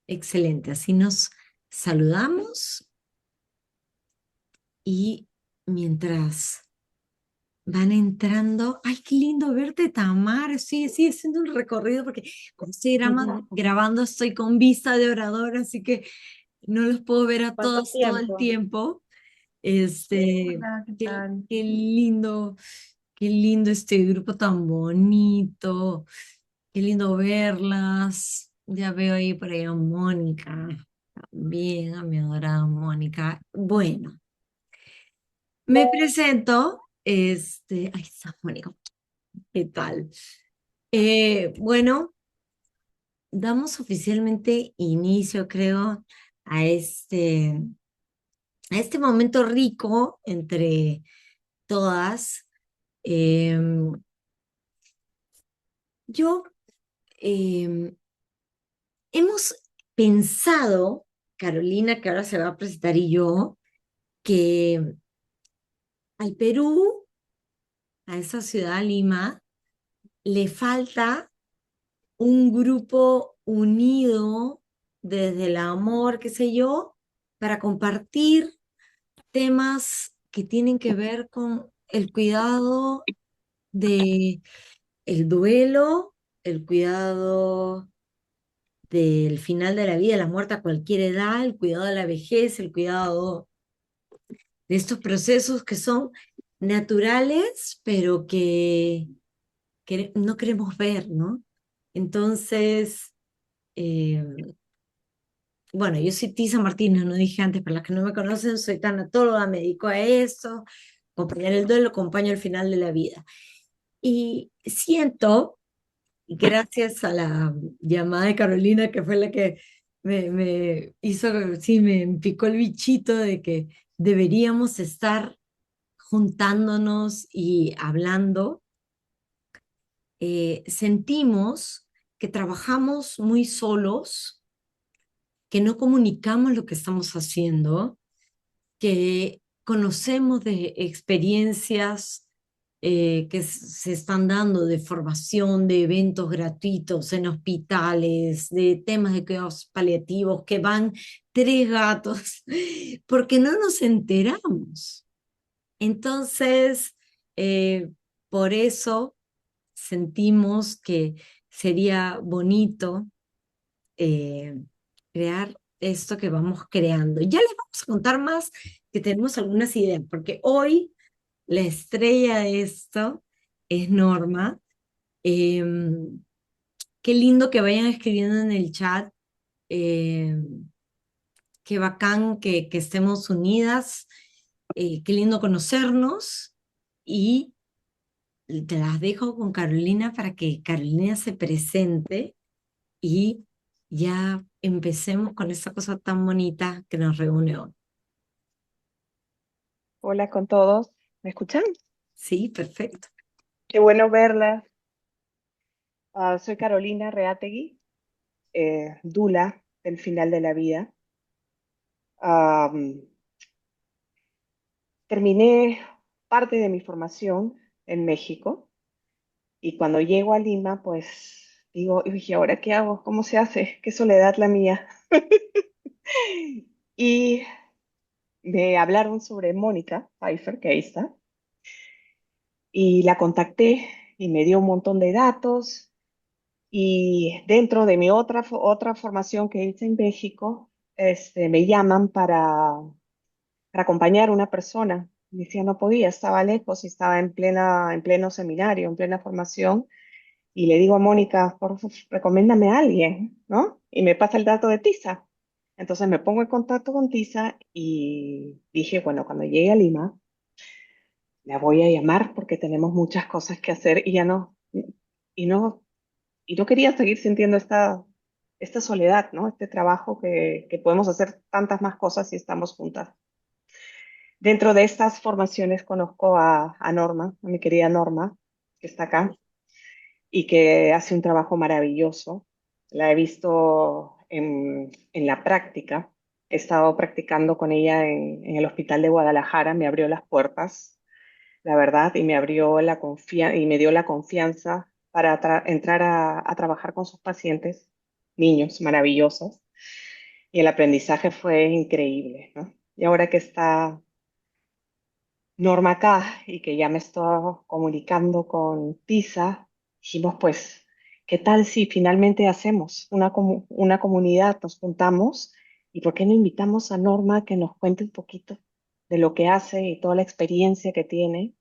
Excelente, así nos saludamos y mientras van entrando, ay, qué lindo verte, Tamar. Sí, haciendo un recorrido porque como estoy grabando, estoy con vista de orador, así que no los puedo ver a ¿Cuánto todos todo el tiempo? tiempo. Hola, ¿qué Qué, tal? qué lindo este grupo tan bonito, qué lindo verlas. Ya veo ahí por ahí a Mónica, también a mi adorada Mónica. Bueno, me presento, ahí está Mónica, ¿qué tal? Bueno, damos oficialmente inicio, creo, a este momento rico entre todas. Em, yo hemos pensado, Carolina, que ahora se va a presentar, y yo, que al Perú, a esa ciudad, Lima, le falta un grupo unido desde el amor, qué sé yo, para compartir temas que tienen que ver con el cuidado de el duelo, el cuidado del final de la vida, la muerte a cualquier edad, el cuidado de la vejez, el cuidado de estos procesos que son naturales, pero que no queremos ver, ¿no? Entonces, eh, bueno, yo soy Tisa Martínez, no dije antes, para las que no me conocen, soy tanatóloga, me dedico a eso, acompañar el duelo, acompaño el final de la vida. Y siento, y gracias a la llamada de Carolina, que fue la que me hizo, sí, me picó el bichito de que deberíamos estar juntándonos y hablando, sentimos que trabajamos muy solos, que no comunicamos lo que estamos haciendo, que conocemos de experiencias que se están dando de formación, de eventos gratuitos en hospitales, de temas de cuidados paliativos, que van tres gatos, porque no nos enteramos. Entonces, por eso sentimos que sería bonito eh, crear esto que vamos creando. Ya les vamos a contar más, que tenemos algunas ideas, porque hoy la estrella de esto es Norma. Eh, Qué lindo que vayan escribiendo en el chat. eh, Qué bacán que estemos unidas. Qué lindo conocernos. Y te las dejo con Carolina para que Carolina se presente y ya empecemos con esa cosa tan bonita que nos reúne hoy. Hola con todos. ¿Me escuchan? Sí, perfecto. Qué bueno verlas. Soy Carolina Reategui, dula del final de la vida. Am, Terminé parte de mi formación en México y cuando llego a Lima, pues digo, ¿y ahora qué hago? ¿Cómo se hace? Qué soledad la mía. Y me hablaron sobre Mónica Pfeiffer, que ahí está, y la contacté y me dio un montón de datos. Y dentro de mi otra formación que hice en México, me llaman para acompañar a una persona. Me decía, no podía, estaba lejos y estaba en pleno seminario, en plena formación. Y le digo a Mónica, por favor, recomiéndame a alguien, ¿no? Y me pasa el dato de Tisa. Entonces me pongo en contacto con Tisa y dije, bueno, cuando llegue a Lima, la voy a llamar porque tenemos muchas cosas que hacer y ya no, y no y no quería seguir sintiendo esta soledad, ¿no? Este trabajo que podemos hacer tantas más cosas si estamos juntas. Dentro de estas formaciones conozco a Norma, a mi querida Norma, que está acá y que hace un trabajo maravilloso. La he visto en la práctica. He estado practicando con ella en el Hospital de Guadalajara, me abrió las puertas, la verdad, y me abrió y me dio la confianza para entrar a trabajar con sus pacientes, niños maravillosos. y el aprendizaje fue increíble, ¿no? Y ahora que está Norma acá y que ya me estoy comunicando con Tisa, dijimos, pues, ¿qué tal si finalmente hacemos una comunidad, nos juntamos y por qué no invitamos a Norma a que nos cuente un poquito de lo que hace y toda la experiencia que tiene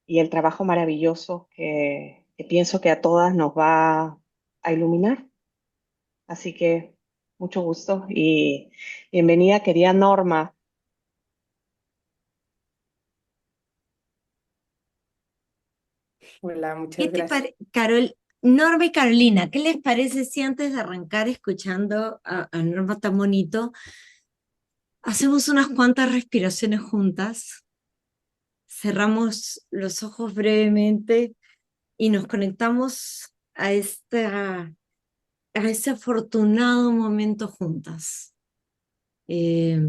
y el trabajo maravilloso que pienso que a todas nos va a iluminar? Así que mucho gusto y bienvenida, querida Norma. Hola, ¿Qué muchas te gracias. parece, Norma y Carolina, qué les parece si antes de arrancar escuchando a Norma tan bonito, hacemos unas cuantas respiraciones juntas, cerramos los ojos brevemente y nos conectamos a ese afortunado momento juntas? Eh,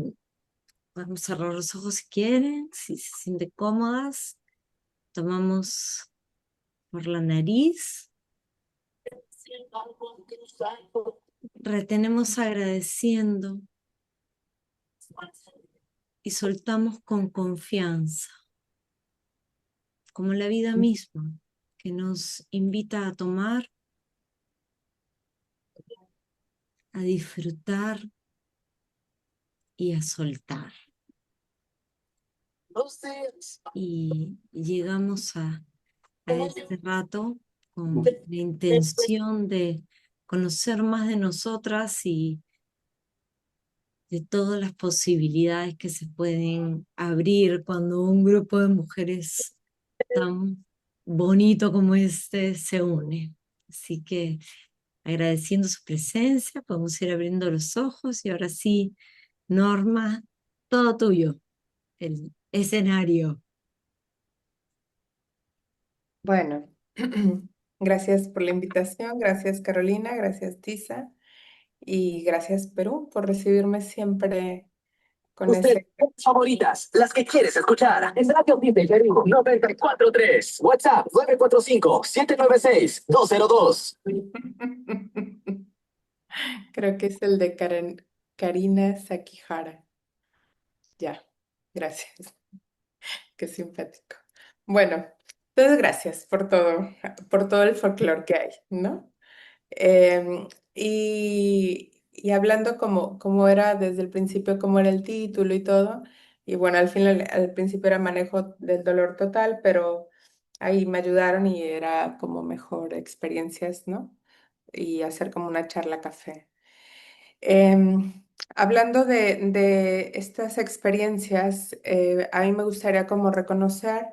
Podemos cerrar los ojos si quieren, si se sienten cómodas. Tomamos por la nariz, retenemos agradeciendo y soltamos con confianza, como la vida misma, que nos invita a tomar, a disfrutar y a soltar. Y llegamos a este rato con la intención de conocer más de nosotras y de todas las posibilidades que se pueden abrir cuando un grupo de mujeres tan bonito como este se une. Así que agradeciendo su presencia, podemos ir abriendo los ojos y ahora sí, Norma, todo tuyo, el escenario. Bueno, gracias por la invitación, gracias Carolina, gracias Tisa y gracias Perú por recibirme siempre con Usted, ese... favoritas, las que quieres escuchar. Es Radio Disney Perú 94.3. WhatsApp 945-796-202. Creo que es el de Karina Sakihara. Ya, gracias, qué simpático. Bueno, entonces gracias por todo el folclore que hay, ¿no? Y hablando como era desde el principio, como era el título y todo, y bueno, al final, al principio era manejo del dolor total, pero ahí me ayudaron y era como mejor experiencias, ¿no? Y hacer como una charla café. Hablando de estas experiencias, a mí me gustaría como reconocer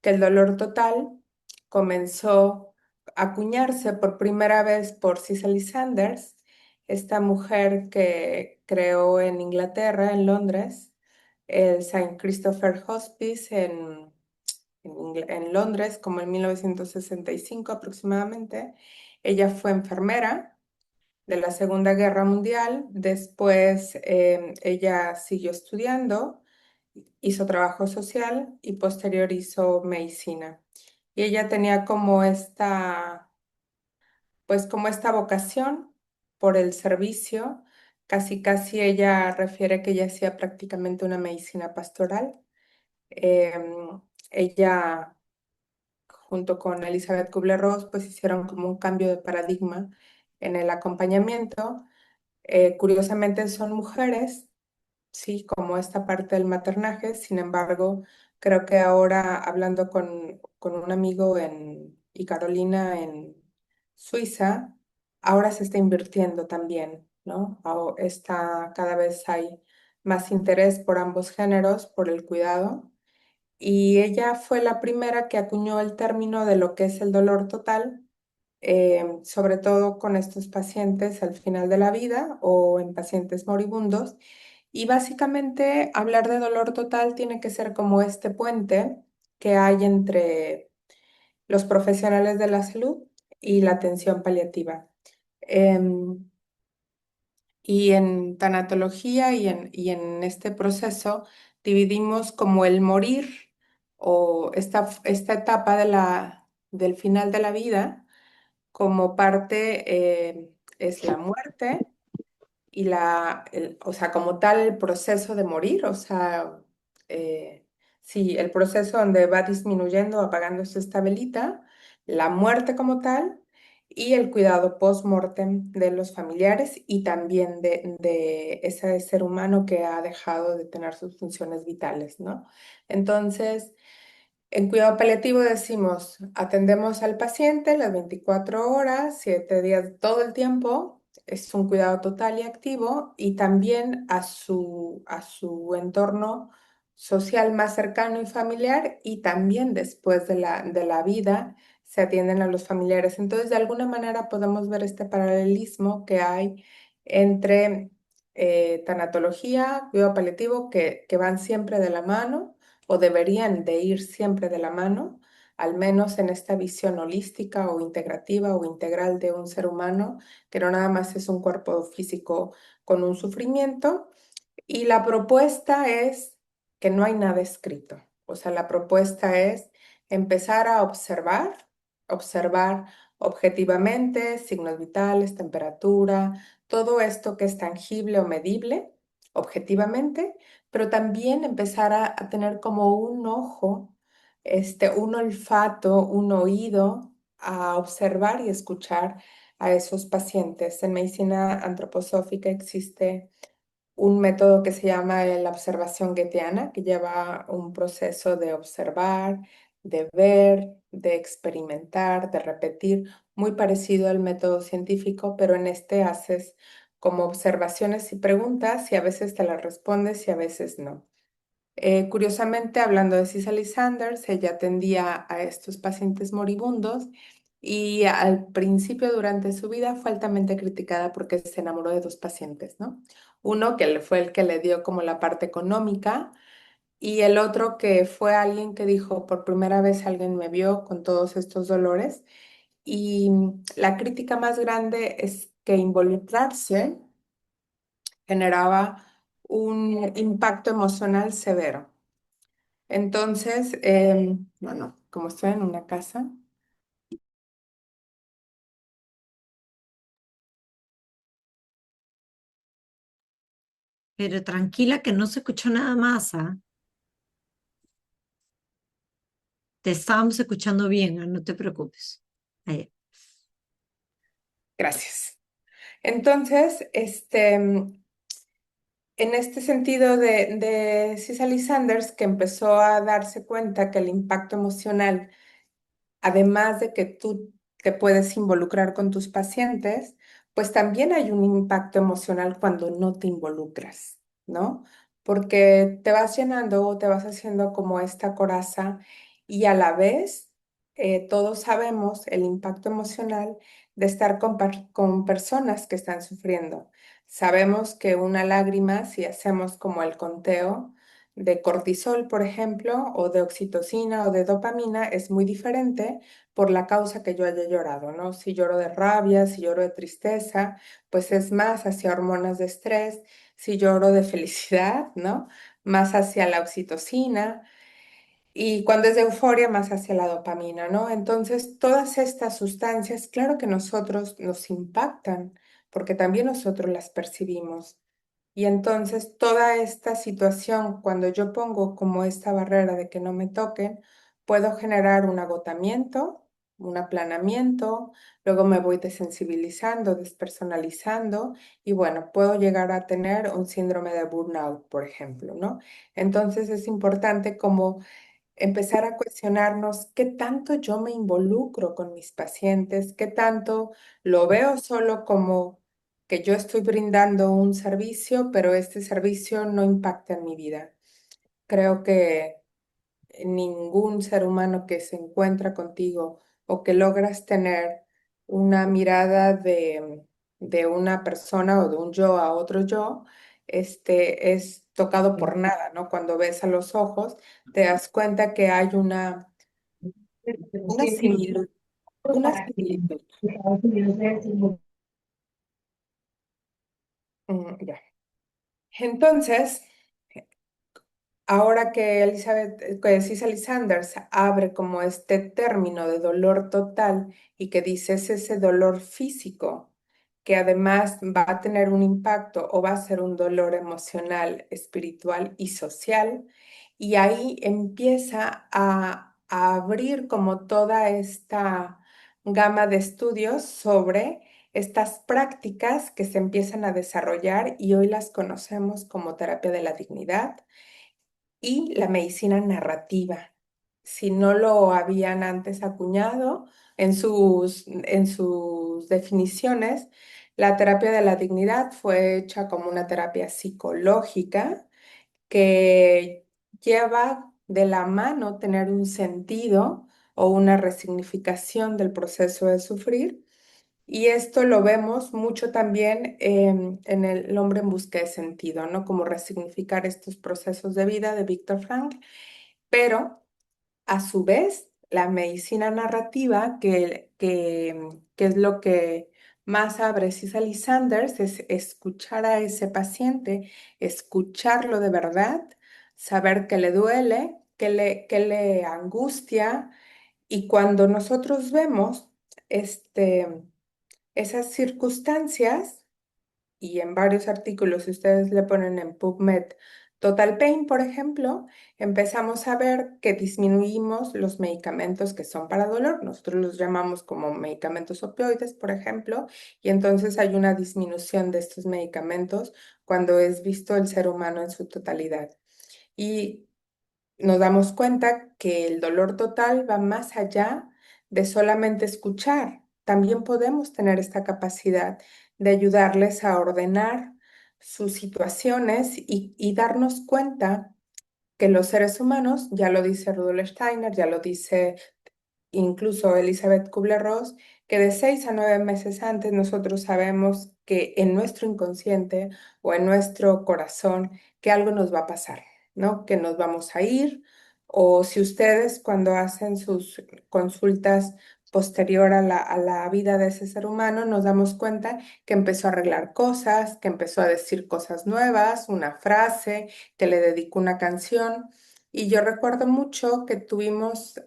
que el dolor total comenzó a acuñarse por primera vez por Cicely Sanders, esta mujer que creó en Inglaterra, en Londres, el Saint Christopher Hospice en Londres, como en 1965 aproximadamente. Ella fue enfermera de la Segunda Guerra Mundial. Después ella siguió estudiando, hizo trabajo social y posterior hizo medicina. Y ella tenía pues como esta vocación por el servicio. Casi, casi ella refiere que ella hacía prácticamente una medicina pastoral. Ella, junto con Elizabeth Kubler-Ross, pues hicieron como un cambio de paradigma en el acompañamiento. Curiosamente son mujeres, sí, como esta parte del maternaje. Sin embargo, creo que ahora hablando con un amigo y Carolina en Suiza, ahora se está invirtiendo también, ¿no? Cada vez hay más interés por ambos géneros, por el cuidado. Y ella fue la primera que acuñó el término de lo que es el dolor total, sobre todo con estos pacientes al final de la vida o en pacientes moribundos. Y básicamente hablar de dolor total tiene que ser como este puente que hay entre los profesionales de la salud y la atención paliativa. Em, y en tanatología y en este proceso dividimos como el morir o esta etapa del final de la vida como parte es la muerte o sea, como tal el proceso de morir, o sea, sí, el proceso donde va disminuyendo, apagándose esta velita, la muerte como tal y el cuidado post-mortem de los familiares y también de ese ser humano que ha dejado de tener sus funciones vitales, ¿no? Entonces, en cuidado paliativo decimos, atendemos al paciente las 24 horas, 7 días, todo el tiempo. Es un cuidado total y activo y también a su entorno social más cercano y familiar y también después de la vida se atienden a los familiares. Entonces, de alguna manera podemos ver este paralelismo que hay entre tanatología, cuidado paliativo, que van siempre de la mano o deberían de ir siempre de la mano, al menos en esta visión holística o integrativa o integral de un ser humano, que no nada más es un cuerpo físico con un sufrimiento. Y la propuesta es que no hay nada escrito. O sea, la propuesta es empezar a observar objetivamente signos vitales, temperatura, todo esto que es tangible o medible objetivamente, pero también empezar a tener como un ojo, un olfato, un oído, a observar y escuchar a esos pacientes. En medicina antroposófica existe un método que se llama la observación goetheana, que lleva un proceso de observar, de ver, de experimentar, de repetir, muy parecido al método científico, pero en este haces como observaciones y preguntas y a veces te las respondes y a veces no. Curiosamente, hablando de Cicely Sanders, ella atendía a estos pacientes moribundos y al principio durante su vida fue altamente criticada porque se enamoró de dos pacientes, ¿no? Uno fue el que le dio como la parte económica y el otro que fue alguien que dijo, por primera vez alguien me vio con todos estos dolores y la crítica más grande es que involucrarse generaba un impacto emocional severo. Entonces, bueno, como estoy en una casa, Pero tranquila que no se escuchó nada más, ¿ah? Te estábamos escuchando bien, ¿ah? No te preocupes. Ahí. gracias. Entonces, en este sentido de Cicely Sanders, que empezó a darse cuenta que el impacto emocional además de que tú te puedes involucrar con tus pacientes, pues también hay un impacto emocional cuando no te involucras, ¿no? Porque te vas llenando o te vas haciendo como esta coraza y a la vez todos sabemos el impacto emocional de estar con personas que están sufriendo. Sabemos que una lágrima, si hacemos como el conteo, de cortisol, por ejemplo, o de oxitocina o de dopamina es muy diferente por la causa que yo haya llorado, ¿no? Si lloro de rabia, si lloro de tristeza, pues es más hacia hormonas de estrés, si lloro de felicidad, ¿no? Más hacia la oxitocina y cuando es de euforia, más hacia la dopamina, ¿no? Entonces, todas estas sustancias, claro que nosotros nos impactan, porque también nosotros las percibimos. Y entonces toda esta situación, cuando yo pongo como esta barrera de que no me toquen, puedo generar un agotamiento, un aplanamiento, luego me voy desensibilizando, despersonalizando y bueno, puedo llegar a tener un síndrome de burnout, por ejemplo, ¿no? Entonces es importante como empezar a cuestionarnos qué tanto yo me involucro con mis pacientes, qué tanto lo veo solo como que yo estoy brindando un servicio, pero este servicio no impacta en mi vida. Creo que ningún ser humano que se encuentra contigo o que logras tener una mirada de una persona o de un yo a otro yo, es tocado por nada, ¿no? Cuando ves a los ojos, te das cuenta que hay una similitud, una similitud. Ya. Entonces, ahora que que Cicely Sanders abre como este término de dolor total y que dice es ese dolor físico que además va a tener un impacto o va a ser un dolor emocional, espiritual y social. Y ahí empieza a abrir como toda esta gama de estudios sobre estas prácticas que se empiezan a desarrollar y hoy las conocemos como terapia de la dignidad y la medicina narrativa. Si no lo habían antes acuñado en sus definiciones, la terapia de la dignidad fue hecha como una terapia psicológica que lleva de la mano tener un sentido o una resignificación del proceso de sufrir. Y esto lo vemos mucho también en El hombre en busca de sentido, ¿no? Como resignificar estos procesos de vida de Viktor Frankl, pero a su vez la medicina narrativa, que es lo que más abre Cicely Sanders, es escuchar a ese paciente, escucharlo de verdad, saber qué le duele, qué le angustia, y cuando nosotros vemos esas circunstancias, y en varios artículos, si ustedes le ponen en PubMed Total Pain, por ejemplo, empezamos a ver que disminuimos los medicamentos que son para dolor. Nosotros los llamamos como medicamentos opioides, por ejemplo, y entonces hay una disminución de estos medicamentos cuando es visto el ser humano en su totalidad. Y nos damos cuenta que el dolor total va más allá de solamente escuchar. También podemos tener esta capacidad de ayudarles a ordenar sus situaciones y darnos cuenta que los seres humanos, ya lo dice Rudolf Steiner, ya lo dice incluso Elizabeth Kubler-Ross, que de 6 a 9 meses antes nosotros sabemos que en nuestro inconsciente o en nuestro corazón que algo nos va a pasar, ¿no? Que nos vamos a ir, o si ustedes cuando hacen sus consultas posterior a la vida de ese ser humano, nos damos cuenta que empezó a arreglar cosas, que empezó a decir cosas nuevas, una frase, que le dedicó una canción. Y yo recuerdo mucho que tuvimos,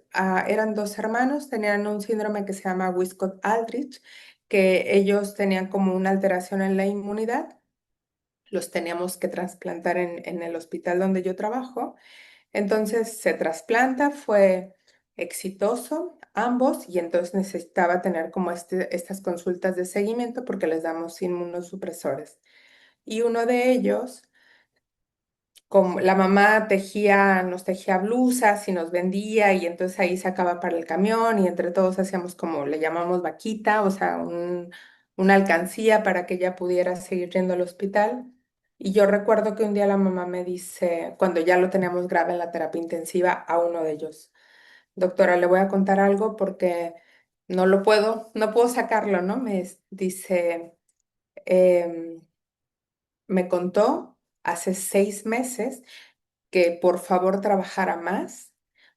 eran dos hermanos, tenían un síndrome que se llama Wiskott-Aldrich, que ellos tenían como una alteración en la inmunidad, los teníamos que trasplantar en el hospital donde yo trabajo. Entonces se trasplanta, fue exitoso ambos y entonces necesitaba tener como estas consultas de seguimiento porque les damos inmunosupresores. Y uno de ellos, como la mamá nos tejía blusas y nos vendía y entonces ahí sacaba para el camión y entre todos hacíamos como le llamamos vaquita, o sea, una alcancía para que ella pudiera seguir yendo al hospital. Y yo recuerdo que un día la mamá me dice, cuando ya lo teníamos grave en la terapia intensiva, a uno de ellos, doctora, le voy a contar algo porque no puedo sacarlo, ¿no? Dice, "Em, me contó hace 6 meses que por favor trabajara más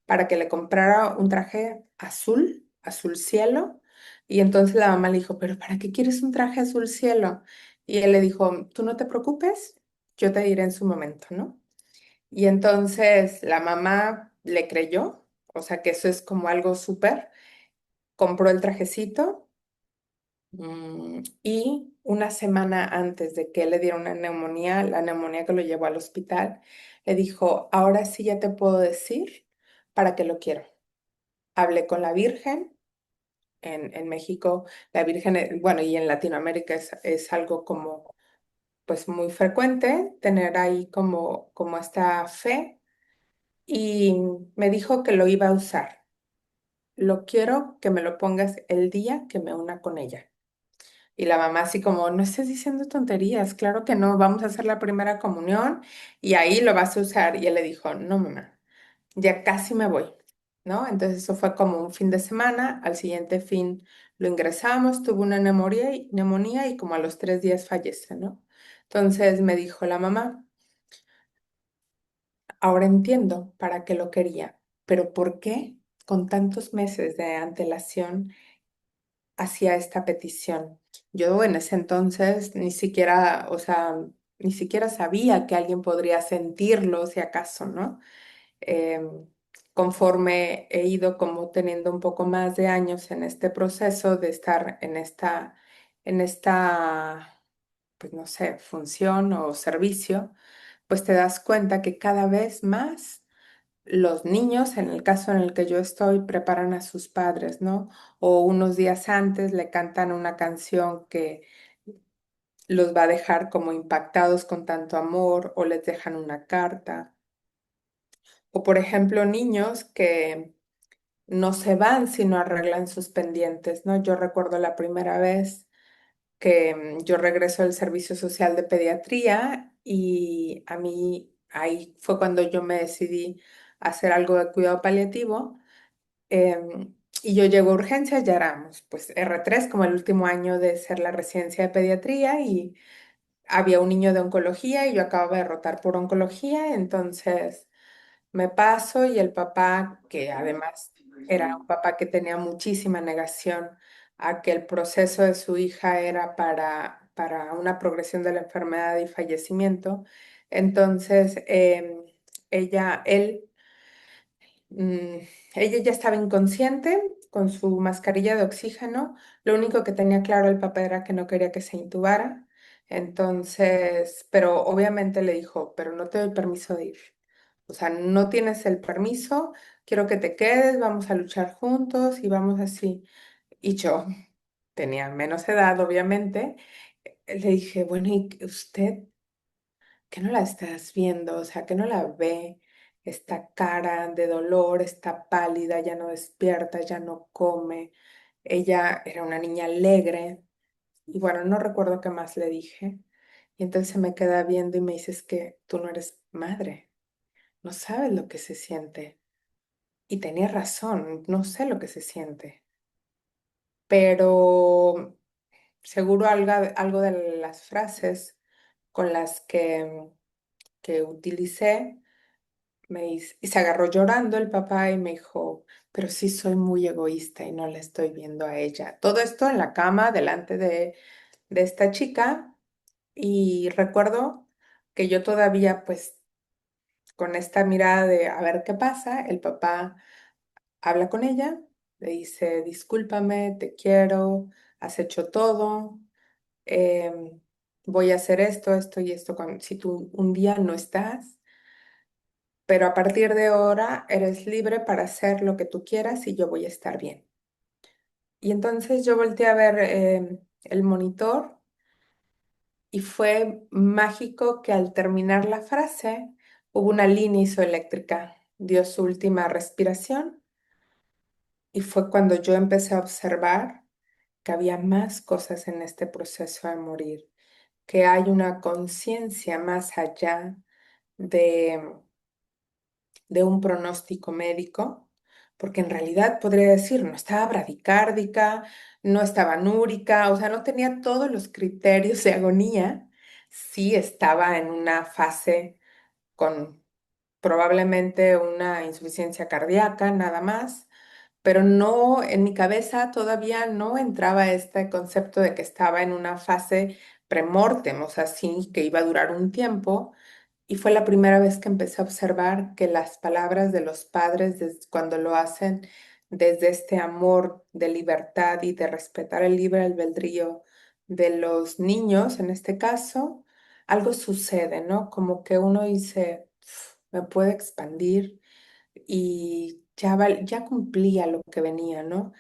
para que le comprara un traje azul, azul cielo. Y entonces la mamá le dijo, pero ¿para qué quieres un traje azul cielo? Y él le dijo, tú no te preocupes, yo te diré en su momento, ¿no? Y entonces la mamá le creyó, o sea que eso es como algo súper, compró el trajecito. Y una semana antes de que él le diera una neumonía, la neumonía que lo llevó al hospital, le dijo, ahora sí ya te puedo decir para qué lo quiero. Hablé con la Virgen en México, la Virgen, bueno, y en Latinoamérica es algo como, pues muy frecuente tener ahí como esta fe y me dijo que lo iba a usar. Lo quiero que me lo pongas el día que me una con ella. Y la mamá así como, no estés diciendo tonterías, claro que no, vamos a hacer la primera comunión y ahí lo vas a usar. Y él le dijo, no, mamá, ya casi me voy, ¿no? Entonces eso fue como un fin de semana, al siguiente fin lo ingresamos, tuvo una neumonía y como a los 3 días fallece, ¿no? Entonces me dijo la mamá, ahora entiendo para qué lo quería, pero ¿por qué con tantos meses de antelación hacía esta petición? Yo en ese entonces ni siquiera, o sea, ni siquiera sabía que alguien podría sentirlo, si acaso, ¿no? Em, Conforme he ido como teniendo un poco más de años en este proceso de estar en esta, pues no sé, función o servicio, pues te das cuenta que cada vez más los niños, en el caso en el que yo estoy, preparan a sus padres, ¿no? O unos días antes le cantan una canción que los va a dejar como impactados con tanto amor, o les dejan una carta. O por ejemplo, niños que no se van si no arreglan sus pendientes, ¿no? Yo recuerdo la primera vez que yo regreso del servicio social de pediatría y a mí ahí fue cuando yo me decidí a hacer algo de cuidado paliativo. Y yo llego a urgencias, ya éramos pues R3 como el último año de ser la residencia de pediatría, y había un niño de oncología y yo acababa de rotar por oncología, entonces me paso y el papá, que además era un papá que tenía muchísima negación a que el proceso de su hija era para una progresión de la enfermedad y fallecimiento, entonces él, mm, ella ya estaba inconsciente con su mascarilla de oxígeno. Lo único que tenía claro el papá era que no quería que se intubara. Entonces, pero obviamente le dijo, pero no te doy permiso de ir. O sea, no tienes el permiso, quiero que te quedes, vamos a luchar juntos y vamos así. Y yo tenía menos edad, obviamente. Le dije, bueno, ¿y usted que no la estás viendo? O sea, que no la ve. Está cara de dolor, está pálida, ya no despierta, ya no come. Ella era una niña alegre. Y bueno, no recuerdo qué más le dije. Y entonces se me queda viendo y me dice, es que tú no eres madre, no sabes lo que se siente. Y tenía razón, no sé lo que se siente. Pero seguro algo de las frases con las que utilicé, y se agarró llorando el papá y me dijo, pero sí soy muy egoísta y no la estoy viendo a ella. Todo esto en la cama, delante de esta chica. Y recuerdo que yo todavía, pues, con esta mirada de a ver qué pasa, el papá habla con ella, le dice, discúlpame, te quiero, has hecho todo, em, voy a hacer esto, esto y esto si tú un día no estás, pero a partir de ahora eres libre para hacer lo que tú quieras y yo voy a estar bien. Y entonces yo volteé a ver el monitor y fue mágico que al terminar la frase hubo una línea isoeléctrica, dio su última respiración y fue cuando yo empecé a observar que había más cosas en este proceso de morir, que hay una conciencia más allá de, de un pronóstico médico, porque en realidad podría decir, no estaba bradicárdica, no estaba núrica, o sea, no tenía todos los criterios de agonía, sí estaba en una fase con probablemente una insuficiencia cardíaca, nada más, pero no, en mi cabeza todavía no entraba este concepto de que estaba en una fase premortem, o sea, sí, que iba a durar un tiempo. Y fue la primera vez que empecé a observar que las palabras de los padres, cuando lo hacen desde este amor de libertad y de respetar el libre albedrío de los niños, en este caso, algo sucede, ¿no? Como que uno dice, "Uf, me puede expandir y ya, ya cumplía lo que venía, ¿no?"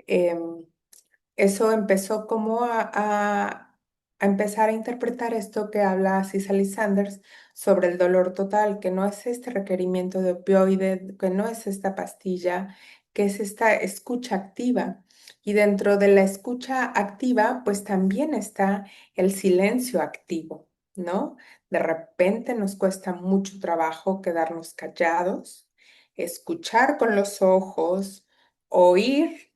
Em, Eso empezó como a empezar a interpretar esto que habla Cicely Sanders sobre el dolor total, que no es este requerimiento de opioide, que no es esta pastilla, que es esta escucha activa. Y dentro de la escucha activa, pues también está el silencio activo, ¿no? De repente nos cuesta mucho trabajo quedarnos callados, escuchar con los ojos, oír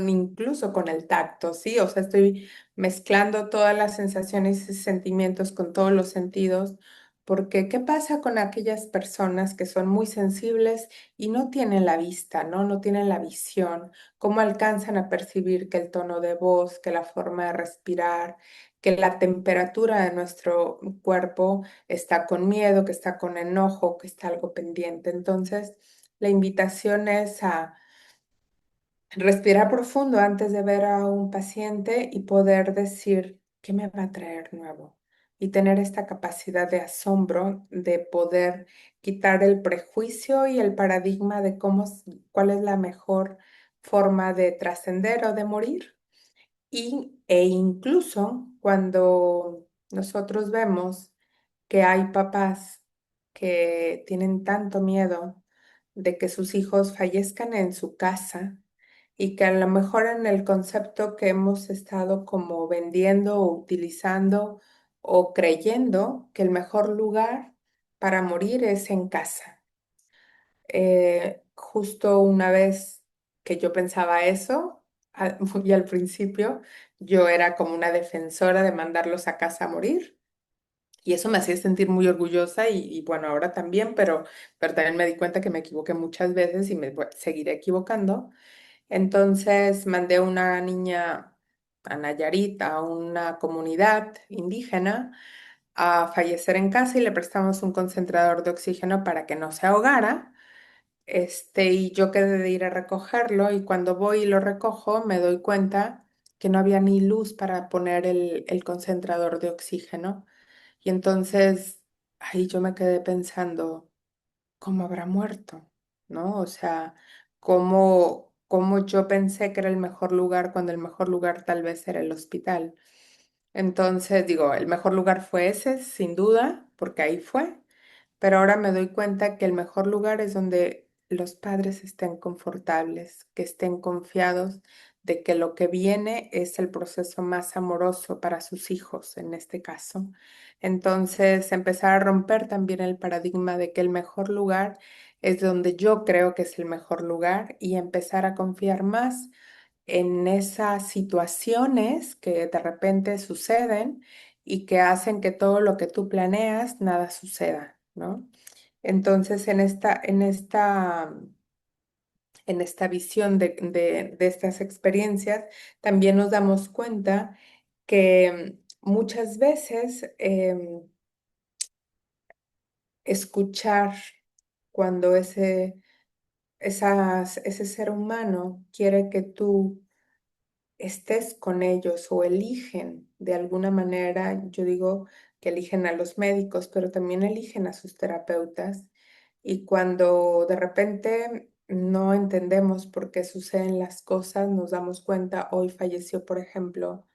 incluso con el tacto, ¿sí? O sea, estoy mezclando todas las sensaciones y sentimientos con todos los sentidos, porque ¿qué pasa con aquellas personas que son muy sensibles y no tienen la vista, ¿no? No tienen la visión? ¿Cómo alcanzan a percibir que el tono de voz, que la forma de respirar, que la temperatura de nuestro cuerpo está con miedo, que está con enojo, que está algo pendiente? Entonces, la invitación es a respirar profundo antes de ver a un paciente y poder decir qué me va a traer nuevo. Y tener esta capacidad de asombro de poder quitar el prejuicio y el paradigma de cuál es la mejor forma de trascender o de morir. E incluso cuando nosotros vemos que hay papás que tienen tanto miedo de que sus hijos fallezcan en su casa y que a lo mejor en el concepto que hemos estado como vendiendo o utilizando o creyendo que el mejor lugar para morir es en casa. Justo una vez que yo pensaba eso, muy al principio, yo era como una defensora de mandarlos a casa a morir. Y eso me hacía sentir muy orgullosa y bueno, ahora también, pero también me di cuenta que me equivoqué muchas veces y seguiré equivocando. Entonces mandé una niña a Nayarit, a una comunidad indígena, a fallecer en casa y le prestamos un concentrador de oxígeno para que no se ahogara. Y yo quedé de ir a recogerlo y cuando voy y lo recojo me doy cuenta que no había ni luz para poner el concentrador de oxígeno. Y entonces ahí yo me quedé pensando, ¿cómo habrá muerto? ¿No? O sea, ¿cómo yo pensé que era el mejor lugar cuando el mejor lugar tal vez era el hospital? Entonces digo, el mejor lugar fue ese, sin duda, porque ahí fue. Pero ahora me doy cuenta que el mejor lugar es donde los padres estén confortables, que estén confiados de que lo que viene es el proceso más amoroso para sus hijos, en este caso. Entonces, empezar a romper también el paradigma de que el mejor lugar es donde yo creo que es el mejor lugar y empezar a confiar más en esas situaciones que de repente suceden y que hacen que todo lo que tú planeas, nada suceda, ¿no? Entonces, en esta visión de estas experiencias, también nos damos cuenta que muchas veces escuchar cuando ese ser humano quiere que tú estés con ellos o eligen de alguna manera, yo digo que eligen a los médicos, pero también eligen a sus terapeutas. Y cuando de repente no entendemos por qué suceden las cosas, nos damos cuenta, hoy falleció, por ejemplo,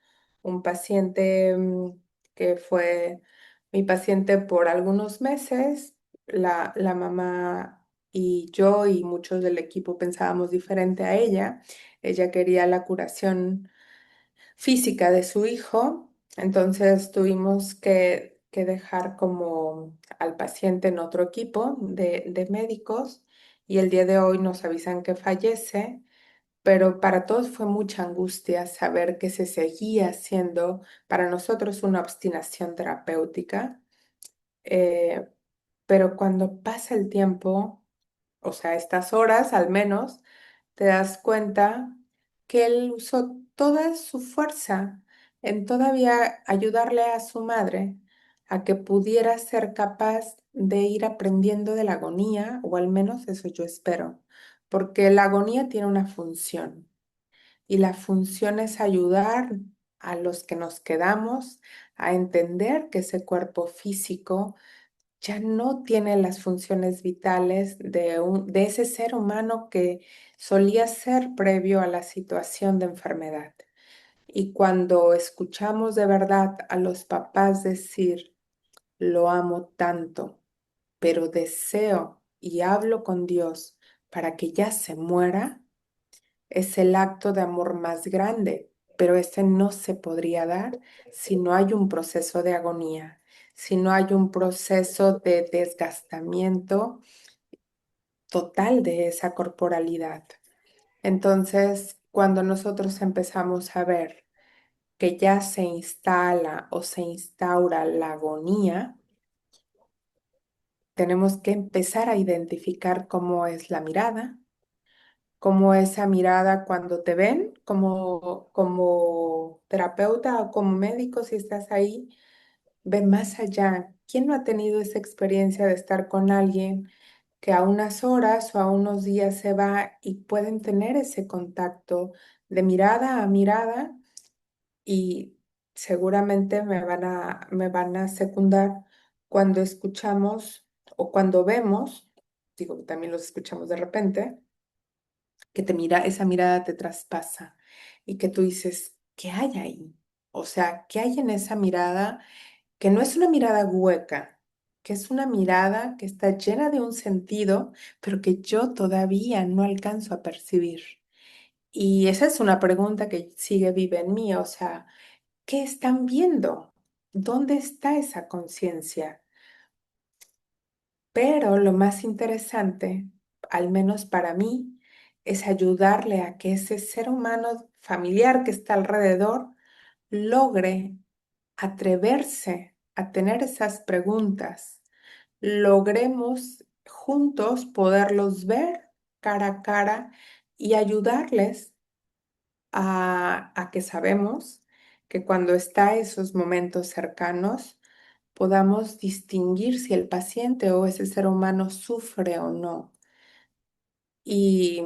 un paciente que fue mi paciente por algunos meses, la mamá y yo y muchos del equipo pensábamos diferente a ella. Ella quería la curación física de su hijo, entonces tuvimos que dejar como al paciente en otro equipo de médicos y el día de hoy nos avisan que fallece, pero para todos fue mucha angustia saber que se seguía haciendo para nosotros una obstinación terapéutica, eh, pero cuando pasa el tiempo, o sea, estas horas al menos, te das cuenta que él usó toda su fuerza en todavía ayudarle a su madre a que pudiera ser capaz de ir aprendiendo de la agonía, o al menos eso yo espero, porque la agonía tiene una función y la función es ayudar a los que nos quedamos a entender que ese cuerpo físico ya no tiene las funciones vitales de ese ser humano que solía ser previo a la situación de enfermedad. Y cuando escuchamos de verdad a los papás decir, lo amo tanto, pero deseo y hablo con Dios para que ya se muera, es el acto de amor más grande, pero ese no se podría dar si no hay un proceso de agonía, si no hay un proceso de desgastamiento total de esa corporalidad. Entonces, cuando nosotros empezamos a ver que ya se instala o se instaura la agonía, tenemos que empezar a identificar cómo es la mirada, como esa mirada cuando te ven como terapeuta o como médico, si estás ahí, ve más allá. ¿Quién no ha tenido esa experiencia de estar con alguien que a unas horas o a unos días se va y pueden tener ese contacto de mirada a mirada y seguramente me van a secundar cuando escuchamos o cuando vemos, digo que también los escuchamos de repente, que esa mirada te traspasa y que tú dices, ¿qué hay ahí? O sea, ¿qué hay en esa mirada que no es una mirada hueca, que es una mirada que está llena de un sentido, pero que yo todavía no alcanzo a percibir? Y esa es una pregunta que sigue viva en mí, o sea, ¿qué están viendo? ¿Dónde está esa conciencia? Pero lo más interesante, al menos para mí, es ayudarle a que ese ser humano familiar que está alrededor logre atreverse a tener esas preguntas, logremos juntos poderlos ver cara a cara y ayudarles a que sabemos que cuando está esos momentos cercanos, podamos distinguir si el paciente o ese ser humano sufre o no. Y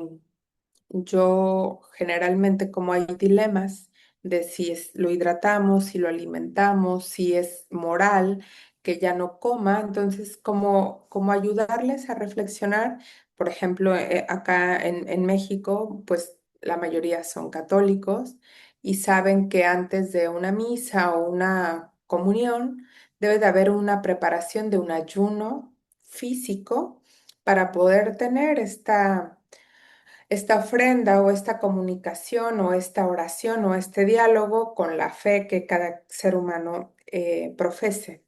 yo generalmente, como hay dilemas de si lo hidratamos, si lo alimentamos, si es moral que ya no coma, entonces como ayudarles a reflexionar. Por ejemplo, acá en México, pues la mayoría son católicos y saben que antes de una misa o una comunión debe de haber una preparación de un ayuno físico para poder tener esta ofrenda o esta comunicación o esta oración o este diálogo con la fe que cada ser humano profese.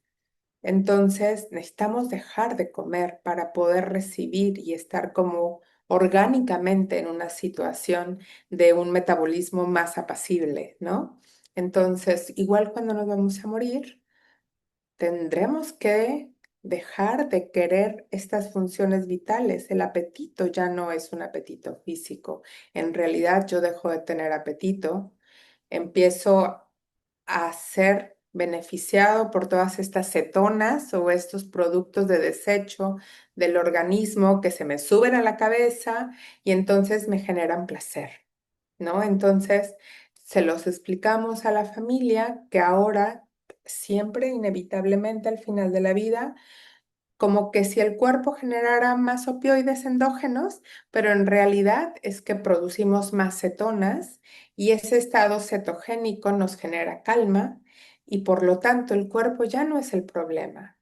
Entonces, necesitamos dejar de comer para poder recibir y estar como orgánicamente en una situación de un metabolismo más apacible, ¿no? Entonces, igual cuando nos vamos a morir, tendremos que dejar de querer estas funciones vitales. El apetito ya no es un apetito físico. En realidad yo dejo de tener apetito, empiezo a ser beneficiado por todas estas cetonas o estos productos de desecho del organismo que se me suben a la cabeza y entonces me generan placer, ¿no? Entonces, se los explicamos a la familia que ahora, siempre, inevitablemente al final de la vida, como que si el cuerpo generara más opioides endógenos, pero en realidad es que producimos más cetonas y ese estado cetogénico nos genera calma y por lo tanto el cuerpo ya no es el problema.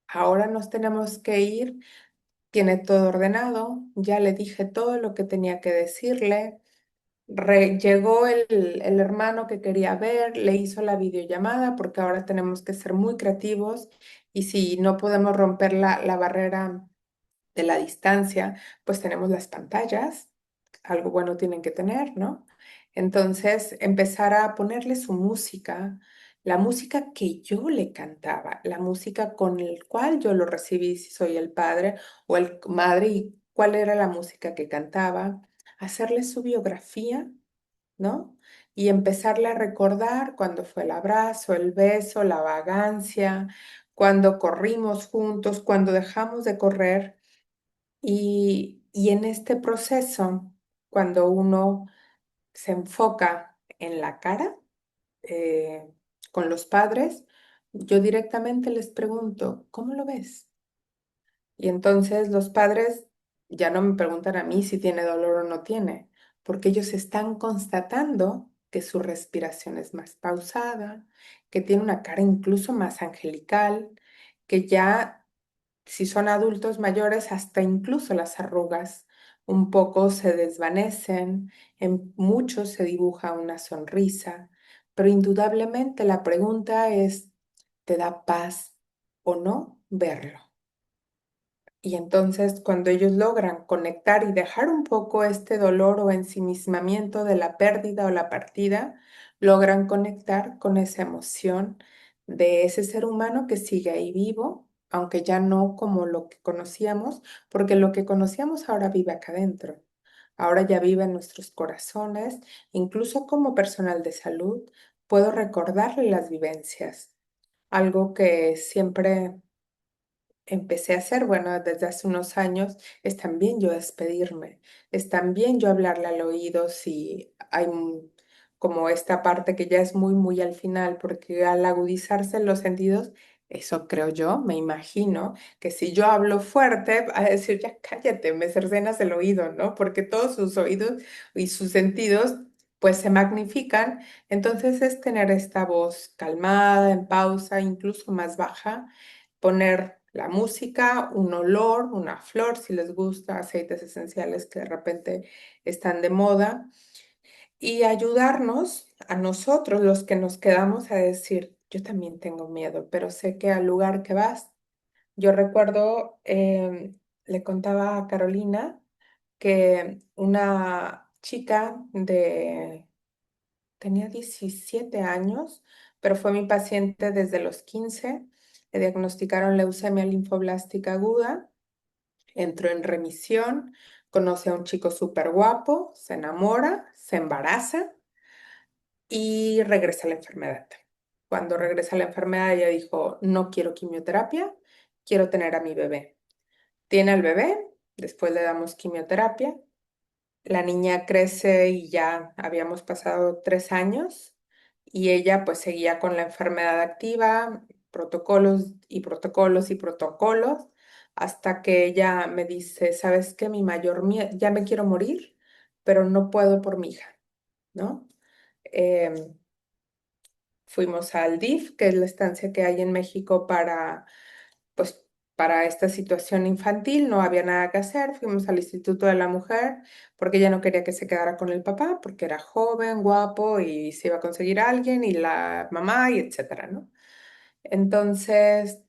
Ahora nos tenemos que ir, tiene todo ordenado, ya le dije todo lo que tenía que decirle. Llegó el hermano que quería ver, le hizo la videollamada porque ahora tenemos que ser muy creativos y si no podemos romper la barrera de la distancia, pues tenemos las pantallas, algo bueno tienen que tener, ¿no? Entonces empezar a ponerle su música, la música que yo le cantaba, la música con el cual yo lo recibí, si soy el padre o el madre, y cuál era la música que cantaba, hacerle su biografía, ¿no? Y empezarle a recordar cuando fue el abrazo, el beso, la vagancia, cuando corrimos juntos, cuando dejamos de correr. Y en este proceso, cuando uno se enfoca en la cara eh, con los padres, yo directamente les pregunto, ¿cómo lo ves? Y entonces los padres ya no me preguntan a mí si tiene dolor o no tiene, porque ellos están constatando que su respiración es más pausada, que tiene una cara incluso más angelical, que ya si son adultos mayores, hasta incluso las arrugas un poco se desvanecen, en muchos se dibuja una sonrisa, pero indudablemente la pregunta es, ¿te da paz o no verlo? Y entonces cuando ellos logran conectar y dejar un poco este dolor o ensimismamiento de la pérdida o la partida, logran conectar con esa emoción de ese ser humano que sigue ahí vivo, aunque ya no como lo que conocíamos, porque lo que conocíamos ahora vive acá adentro. Ahora ya vive en nuestros corazones, incluso como personal de salud, puedo recordarle las vivencias, algo que siempre empecé a hacer, bueno, desde hace unos años, es también yo despedirme, es también yo hablarle al oído si hay como esta parte que ya es muy, muy al final, porque al agudizarse los sentidos, eso creo yo, me imagino, que si yo hablo fuerte, va a decir, ya cállate, me cercenas el oído, ¿no? Porque todos sus oídos y sus sentidos, pues se magnifican. Entonces es tener esta voz calmada, en pausa, incluso más baja, poner la música, un olor, una flor, si les gusta, aceites esenciales que de repente están de moda, y ayudarnos a nosotros, los que nos quedamos, a decir, yo también tengo miedo, pero sé que al lugar que vas, yo recuerdo, le contaba a Carolina que una chica tenía 17 años, pero fue mi paciente desde los 15. Le diagnosticaron leucemia linfoblástica aguda, entró en remisión, conoce a un chico súper guapo, se enamora, se embaraza y regresa a la enfermedad. Cuando regresa a la enfermedad, ella dijo, no quiero quimioterapia, quiero tener a mi bebé. Tiene al bebé, después le damos quimioterapia. La niña crece y ya habíamos pasado 3 años y ella pues seguía con la enfermedad activa, protocolos y protocolos y protocolos, hasta que ella me dice, ¿sabes qué? Mi mayor miedo, ya me quiero morir, pero no puedo por mi hija, ¿no? Em, Fuimos al DIF, que es la estancia que hay en México pues, para esta situación infantil, no había nada que hacer. Fuimos al Instituto de la Mujer porque ella no quería que se quedara con el papá, porque era joven, guapo y se iba a conseguir a alguien y la mamá y etcétera, ¿no? Entonces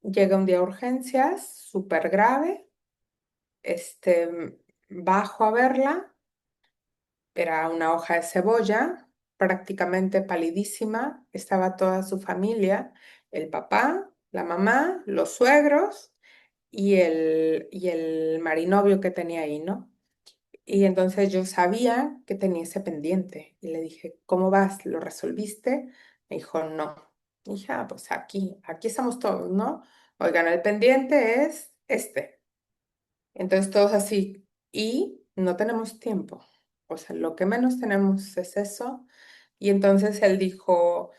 llega un día a urgencias, súper grave, bajo a verla, era una hoja de cebolla, prácticamente palidísima, estaba toda su familia, el papá, la mamá, los suegros y el marinovio que tenía ahí, ¿no? Y entonces yo sabía que tenía ese pendiente y le dije, ¿cómo vas? ¿Lo resolviste? Me dijo, no. Y dije, ah, pues aquí estamos todos, ¿no? Oigan, el pendiente es este. Entonces todos así, y no tenemos tiempo. O sea, lo que menos tenemos es eso. Y entonces él dijo,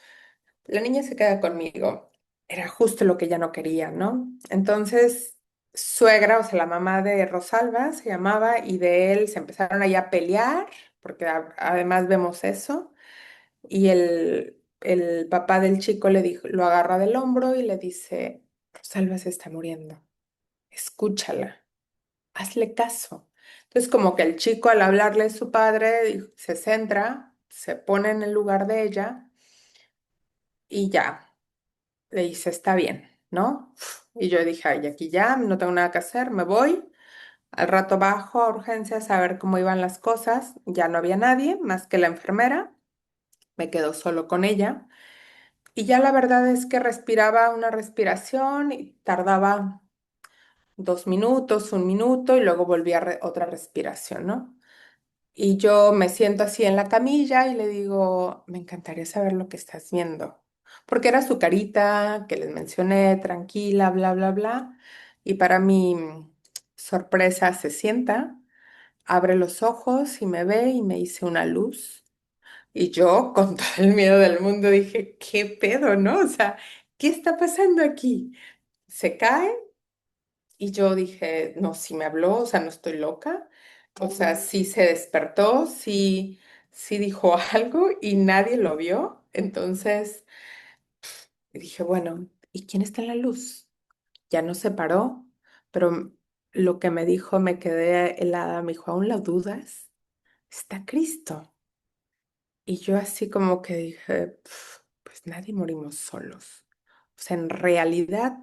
la niña se queda conmigo. Era justo lo que ella no quería, ¿no? Entonces, suegra, o sea, la mamá de Rosalba se llamaba, y de él se empezaron ahí a pelear, porque además vemos eso. Y el papá del chico le dijo, lo agarra del hombro y le dice, Rosalba se está muriendo, escúchala, hazle caso. Entonces, como que el chico al hablarle a su padre se centra, se pone en el lugar de ella y ya. Le dice, está bien, ¿no? Y yo dije, ay, aquí ya, no tengo nada que hacer, me voy. Al rato bajo a urgencias a ver cómo iban las cosas. Ya no había nadie más que la enfermera. Me quedo solo con ella. Y ya la verdad es que respiraba una respiración y tardaba 2 minutos, 1 minuto y luego volvía otra respiración, ¿no? Y yo me siento así en la camilla y le digo, me encantaría saber lo que estás viendo. Porque era su carita que les mencioné, tranquila, bla, bla, bla. Y para mi sorpresa se sienta, abre los ojos y me ve y me dice una luz. Y yo, con todo el miedo del mundo, dije, ¿qué pedo, no? O sea, ¿qué está pasando aquí? Se cae y yo dije, no, si me habló, o sea, no estoy loca. O sea, sí se despertó, sí dijo algo y nadie lo vio. Entonces dije, bueno, ¿y quién está en la luz? Ya no se paró, pero lo que me dijo me quedé helada. Me dijo, ¿aún la dudas? Está Cristo. Y yo así como que dije, pues nadie morimos solos. O sea, en realidad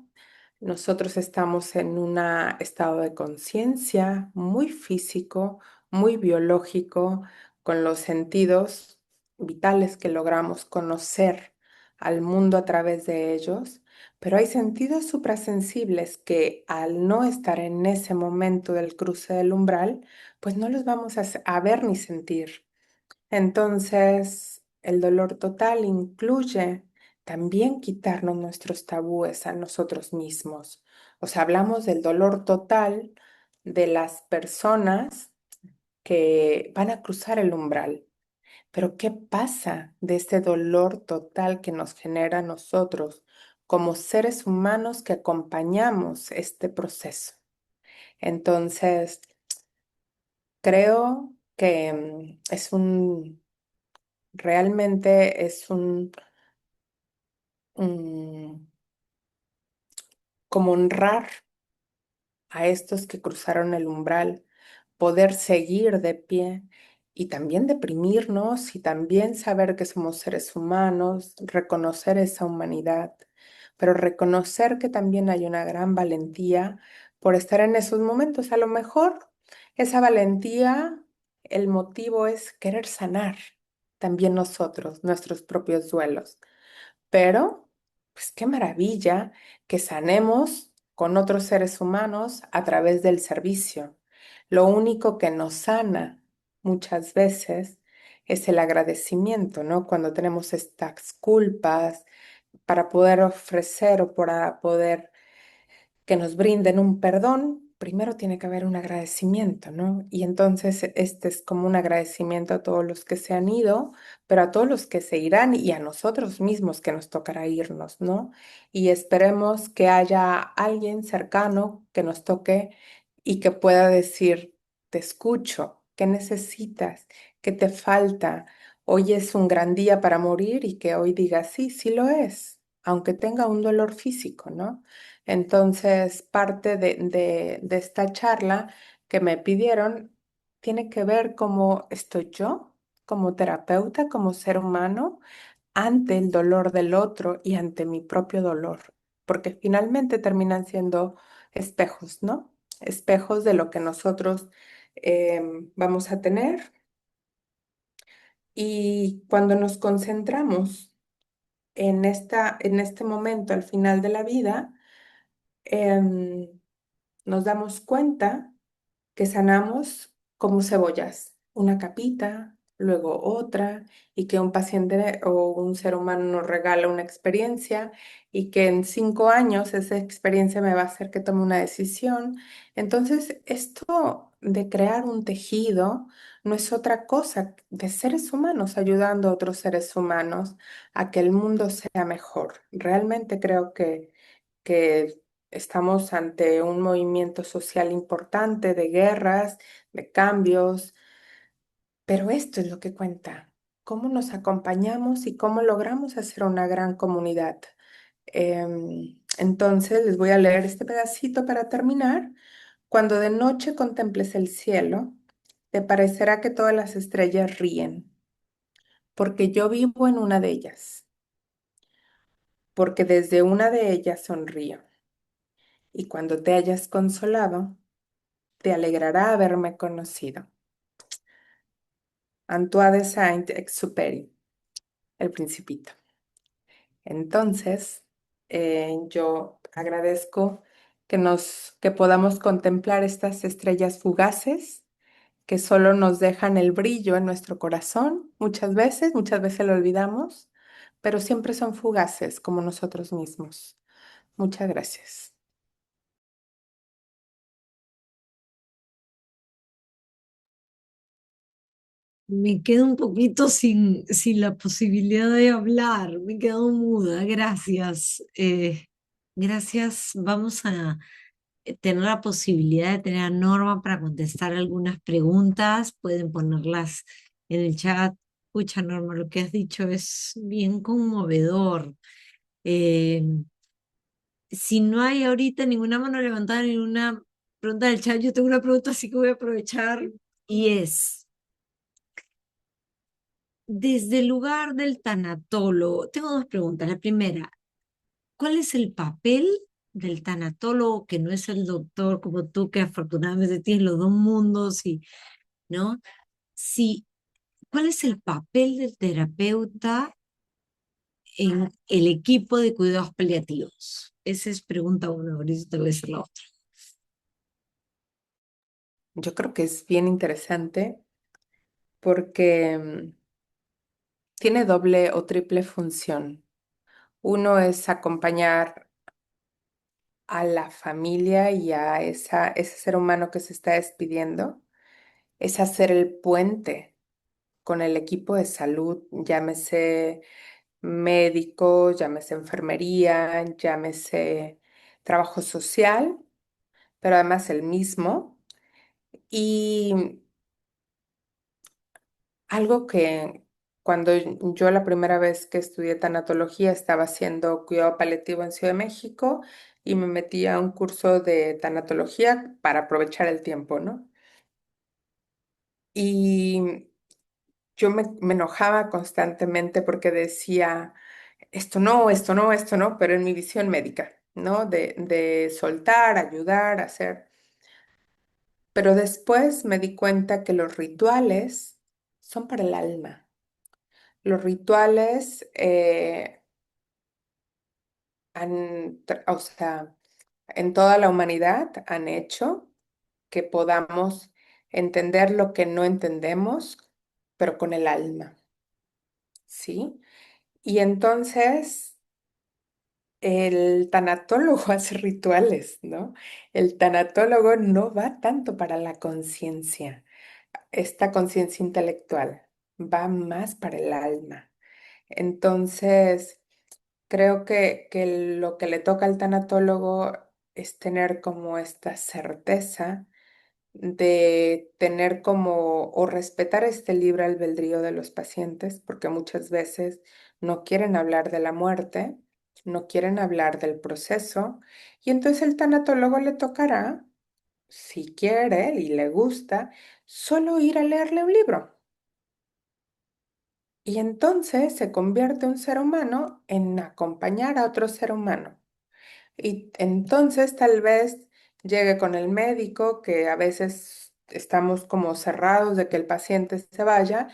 nosotros estamos en un estado de conciencia muy físico, muy biológico, con los sentidos vitales que logramos conocer al mundo a través de ellos, pero hay sentidos suprasensibles que al no estar en ese momento del cruce del umbral, pues no los vamos a ver ni sentir. Entonces, el dolor total incluye también quitarnos nuestros tabúes a nosotros mismos, O sea, hablamos del dolor total de las personas que van a cruzar el umbral. Pero ¿qué pasa de este dolor total que nos genera a nosotros como seres humanos que acompañamos este proceso? Entonces, creo que realmente es un- como honrar a estos que cruzaron el umbral, poder seguir de pie y también deprimirnos y también saber que somos seres humanos, reconocer esa humanidad, pero reconocer que también hay una gran valentía por estar en esos momentos. A lo mejor esa valentía, el motivo es querer sanar también nosotros, nuestros propios duelos. Pero, pues qué maravilla que sanemos con otros seres humanos a través del servicio. Lo único que nos sana muchas veces es el agradecimiento, ¿no? Cuando tenemos estas culpas para poder ofrecer o para poder que nos brinden un perdón, primero tiene que haber un agradecimiento, ¿no? Y entonces este es como un agradecimiento a todos los que se han ido, pero a todos los que se irán y a nosotros mismos que nos tocará irnos, ¿no? Y esperemos que haya alguien cercano que nos toque y que pueda decir, te escucho, ¿qué necesitas? ¿Qué te falta? Hoy es un gran día para morir y que hoy diga, sí, sí lo es, aunque tenga un dolor físico, ¿no? Entonces, parte de esta charla que me pidieron tiene que ver cómo estoy yo como terapeuta, como ser humano, ante el dolor del otro y ante mi propio dolor, porque finalmente terminan siendo espejos, ¿no? Espejos de lo que nosotros vamos a tener y cuando nos concentramos en este momento al final de la vida, em, nos damos cuenta que sanamos como cebollas, una capita, luego otra, y que un paciente o un ser humano nos regala una experiencia y que en 5 años esa experiencia me va a hacer que tome una decisión. Entonces, esto de crear un tejido no es otra cosa de seres humanos ayudando a otros seres humanos a que el mundo sea mejor. Realmente creo que estamos ante un movimiento social importante de guerras, de cambios, pero esto es lo que cuenta, cómo nos acompañamos y cómo logramos hacer una gran comunidad. Entonces, les voy a leer este pedacito para terminar. Cuando de noche contemples el cielo, te parecerá que todas las estrellas ríen, porque yo vivo en una de ellas, porque desde una de ellas sonrío. Y cuando te hayas consolado, te alegrará haberme conocido. Antoine de Saint-Exupéry, El Principito. Entonces, yo agradezco que podamos contemplar estas estrellas fugaces que solo nos dejan el brillo en nuestro corazón muchas veces lo olvidamos, pero siempre son fugaces como nosotros mismos. Muchas gracias. Me quedo un poquito sin la posibilidad de hablar, me quedo muda, gracias. Gracias, vamos a tener la posibilidad de tener a Norma para contestar algunas preguntas, pueden ponerlas en el chat. Escucha, Norma, lo que has dicho es bien conmovedor. Eh, si no hay ahorita ninguna mano levantada, ninguna pregunta del chat, yo tengo una pregunta, así que voy a aprovechar y es... Desde el lugar del tanatólogo, tengo dos preguntas. La primera, ¿cuál es el papel del tanatólogo que no es el doctor como tú, que afortunadamente tienes los dos mundos y, ¿no? Sí, ¿cuál es el papel del terapeuta en el equipo de cuidados paliativos? Esa es pregunta uno, ahorita te voy a decir la otra. Yo creo que es bien interesante porque tiene doble o triple función. Uno es acompañar a la familia y a ese ser humano que se está despidiendo es hacer el puente con el equipo de salud, llámese médico, llámese enfermería, llámese trabajo social, pero además el mismo. Y algo que cuando yo la primera vez que estudié tanatología estaba haciendo cuidado paliativo en Ciudad de México y me metí a un curso de tanatología para aprovechar el tiempo, ¿no? Y yo me enojaba constantemente porque decía, esto no, esto no, esto no, pero en mi visión médica, ¿no? De soltar, ayudar, hacer. Pero después me di cuenta que los rituales son para el alma. Los rituales o sea, en toda la humanidad han hecho que podamos entender lo que no entendemos, pero con el alma, ¿sí? Y entonces el tanatólogo hace rituales, ¿no? El tanatólogo no va tanto para la conciencia, esta conciencia intelectual, va más para el alma. Entonces, creo que lo que le toca al tanatólogo es tener como esta certeza de tener como o respetar este libre albedrío de los pacientes, porque muchas veces no quieren hablar de la muerte, no quieren hablar del proceso, y entonces el tanatólogo le tocará, si quiere y le gusta, solo ir a leerle un libro. Y entonces se convierte un ser humano en acompañar a otro ser humano. Y entonces tal vez llegue con el médico, que a veces estamos como cerrados de que el paciente se vaya,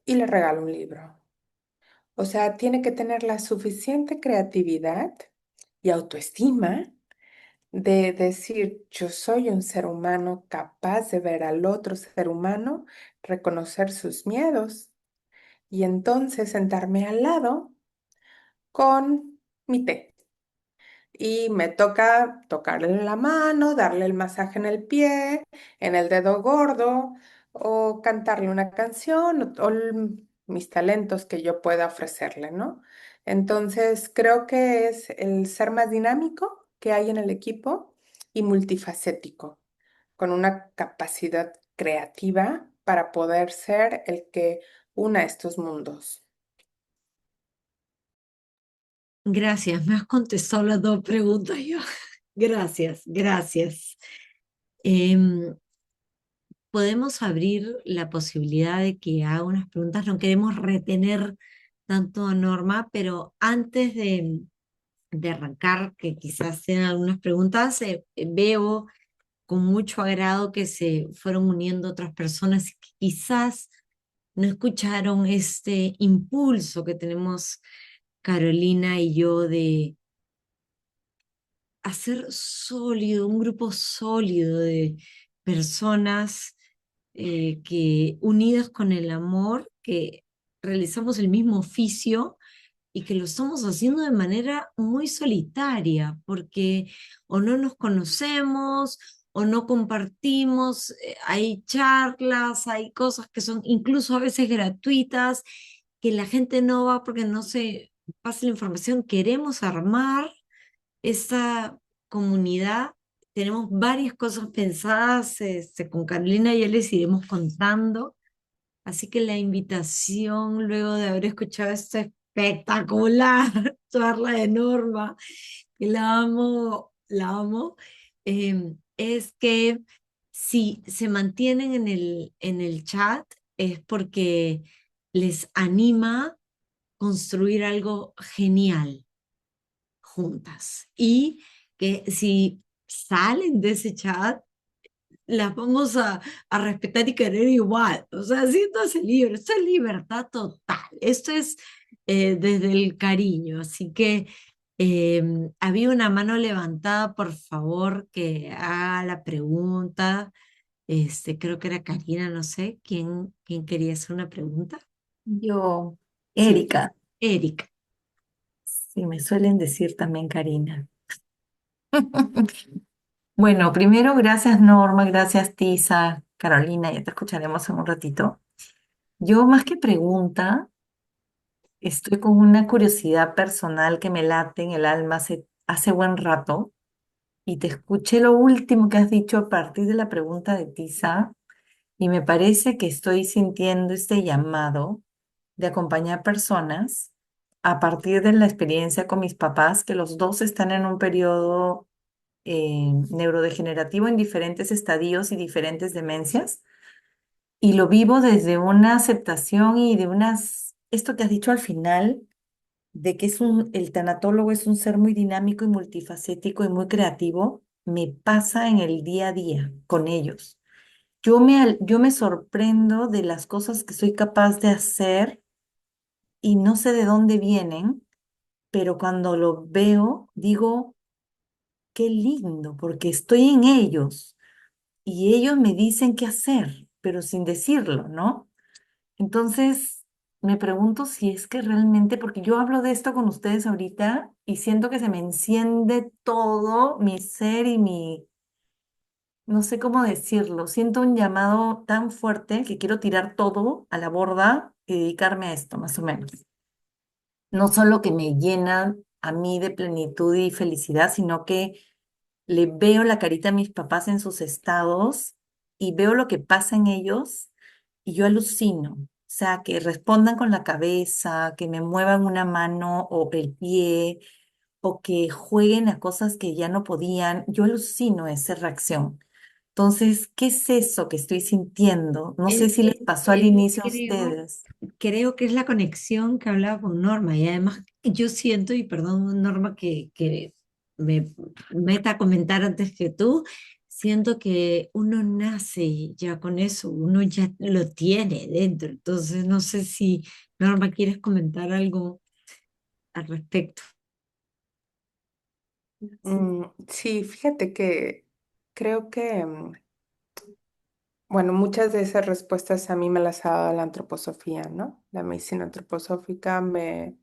y le regala un libro. O sea, tiene que tener la suficiente creatividad y autoestima de decir, yo soy un ser humano capaz de ver al otro ser humano, reconocer sus miedos y entonces sentarme al lado con mi té. Y me toca tocarle la mano, darle el masaje en el pie, en el dedo gordo, o cantarle una canción, mis talentos que yo pueda ofrecerle, ¿no? Entonces, creo que es el ser más dinámico que hay en el equipo y multifacético, con una capacidad creativa para poder ser el que una estos mundos. Gracias, me has contestado las dos preguntas yo. Gracias, gracias. Em, Podemos abrir la posibilidad de que haga unas preguntas. No queremos retener tanto a Norma, pero antes de arrancar, que quizás sean algunas preguntas, veo con mucho agrado que se fueron uniendo otras personas que quizás no escucharon este impulso que tenemos Carolina y yo de hacer sólido, un grupo sólido de personas que unidas con el amor, que realizamos el mismo oficio y que lo estamos haciendo de manera muy solitaria, porque o no nos conocemos o no compartimos, hay charlas, hay cosas que son incluso a veces gratuitas, que la gente no va porque no se pasa la información. Queremos armar esta comunidad. Tenemos varias cosas pensadas, con Carolina ya les iremos contando. Así que la invitación, luego de haber escuchado esta espectacular charla de Norma, que la amo, es que si se mantienen en el chat es porque les anima construir algo genial juntas. Y que si salen de ese chat, las vamos a respetar y querer igual. O sea, siéntase libre. Esto es libertad total. Esto es desde el cariño. Así que había una mano levantada, por favor, que haga la pregunta. Creo que era Karina, no sé. ¿Quién quería hacer una pregunta? Yo, Sí, Erika, Erika. sí, me suelen decir también Karina. Bueno, primero, gracias Norma, gracias Tisa, Carolina, ya te escucharemos en un ratito. Yo más que pregunta, estoy con una curiosidad personal que me late en el alma hace buen rato y te escuché lo último que has dicho a partir de la pregunta de Tisa y me parece que estoy sintiendo este llamado de acompañar personas a partir de la experiencia con mis papás, que los dos están en un periodo neurodegenerativo en diferentes estadios y diferentes demencias. Y lo vivo desde una aceptación y de esto que has dicho al final, de que el tanatólogo es un ser muy dinámico y multifacético y muy creativo, me pasa en el día a día con ellos. Yo me sorprendo de las cosas que soy capaz de hacer y no sé de dónde vienen, pero cuando lo veo, digo, qué lindo, porque estoy en ellos y ellos me dicen qué hacer, pero sin decirlo, ¿no? Entonces, me pregunto si es que realmente, porque yo hablo de esto con ustedes ahorita y siento que se me enciende todo mi ser y no sé cómo decirlo, siento un llamado tan fuerte que quiero tirar todo a la borda y dedicarme a esto, más o menos. No solo que me llena a mí de plenitud y felicidad, sino que le veo la carita a mis papás en sus estados y veo lo que pasa en ellos y yo alucino. O sea, que respondan con la cabeza, que me muevan una mano o el pie, o que jueguen a cosas que ya no podían. Yo alucino esa reacción. Entonces, ¿qué es eso que estoy sintiendo? No sé si les pasó al inicio a Creo, ustedes. creo que es la conexión que hablaba con Norma y además yo siento, y perdón Norma que me meta a comentar antes que tú, siento que uno nace ya con eso, uno ya lo tiene dentro, entonces no sé si Norma quieres comentar algo al respecto. Sí, fíjate que creo que, bueno, muchas de esas respuestas a mí me las ha dado la antroposofía, ¿no? La medicina antroposófica me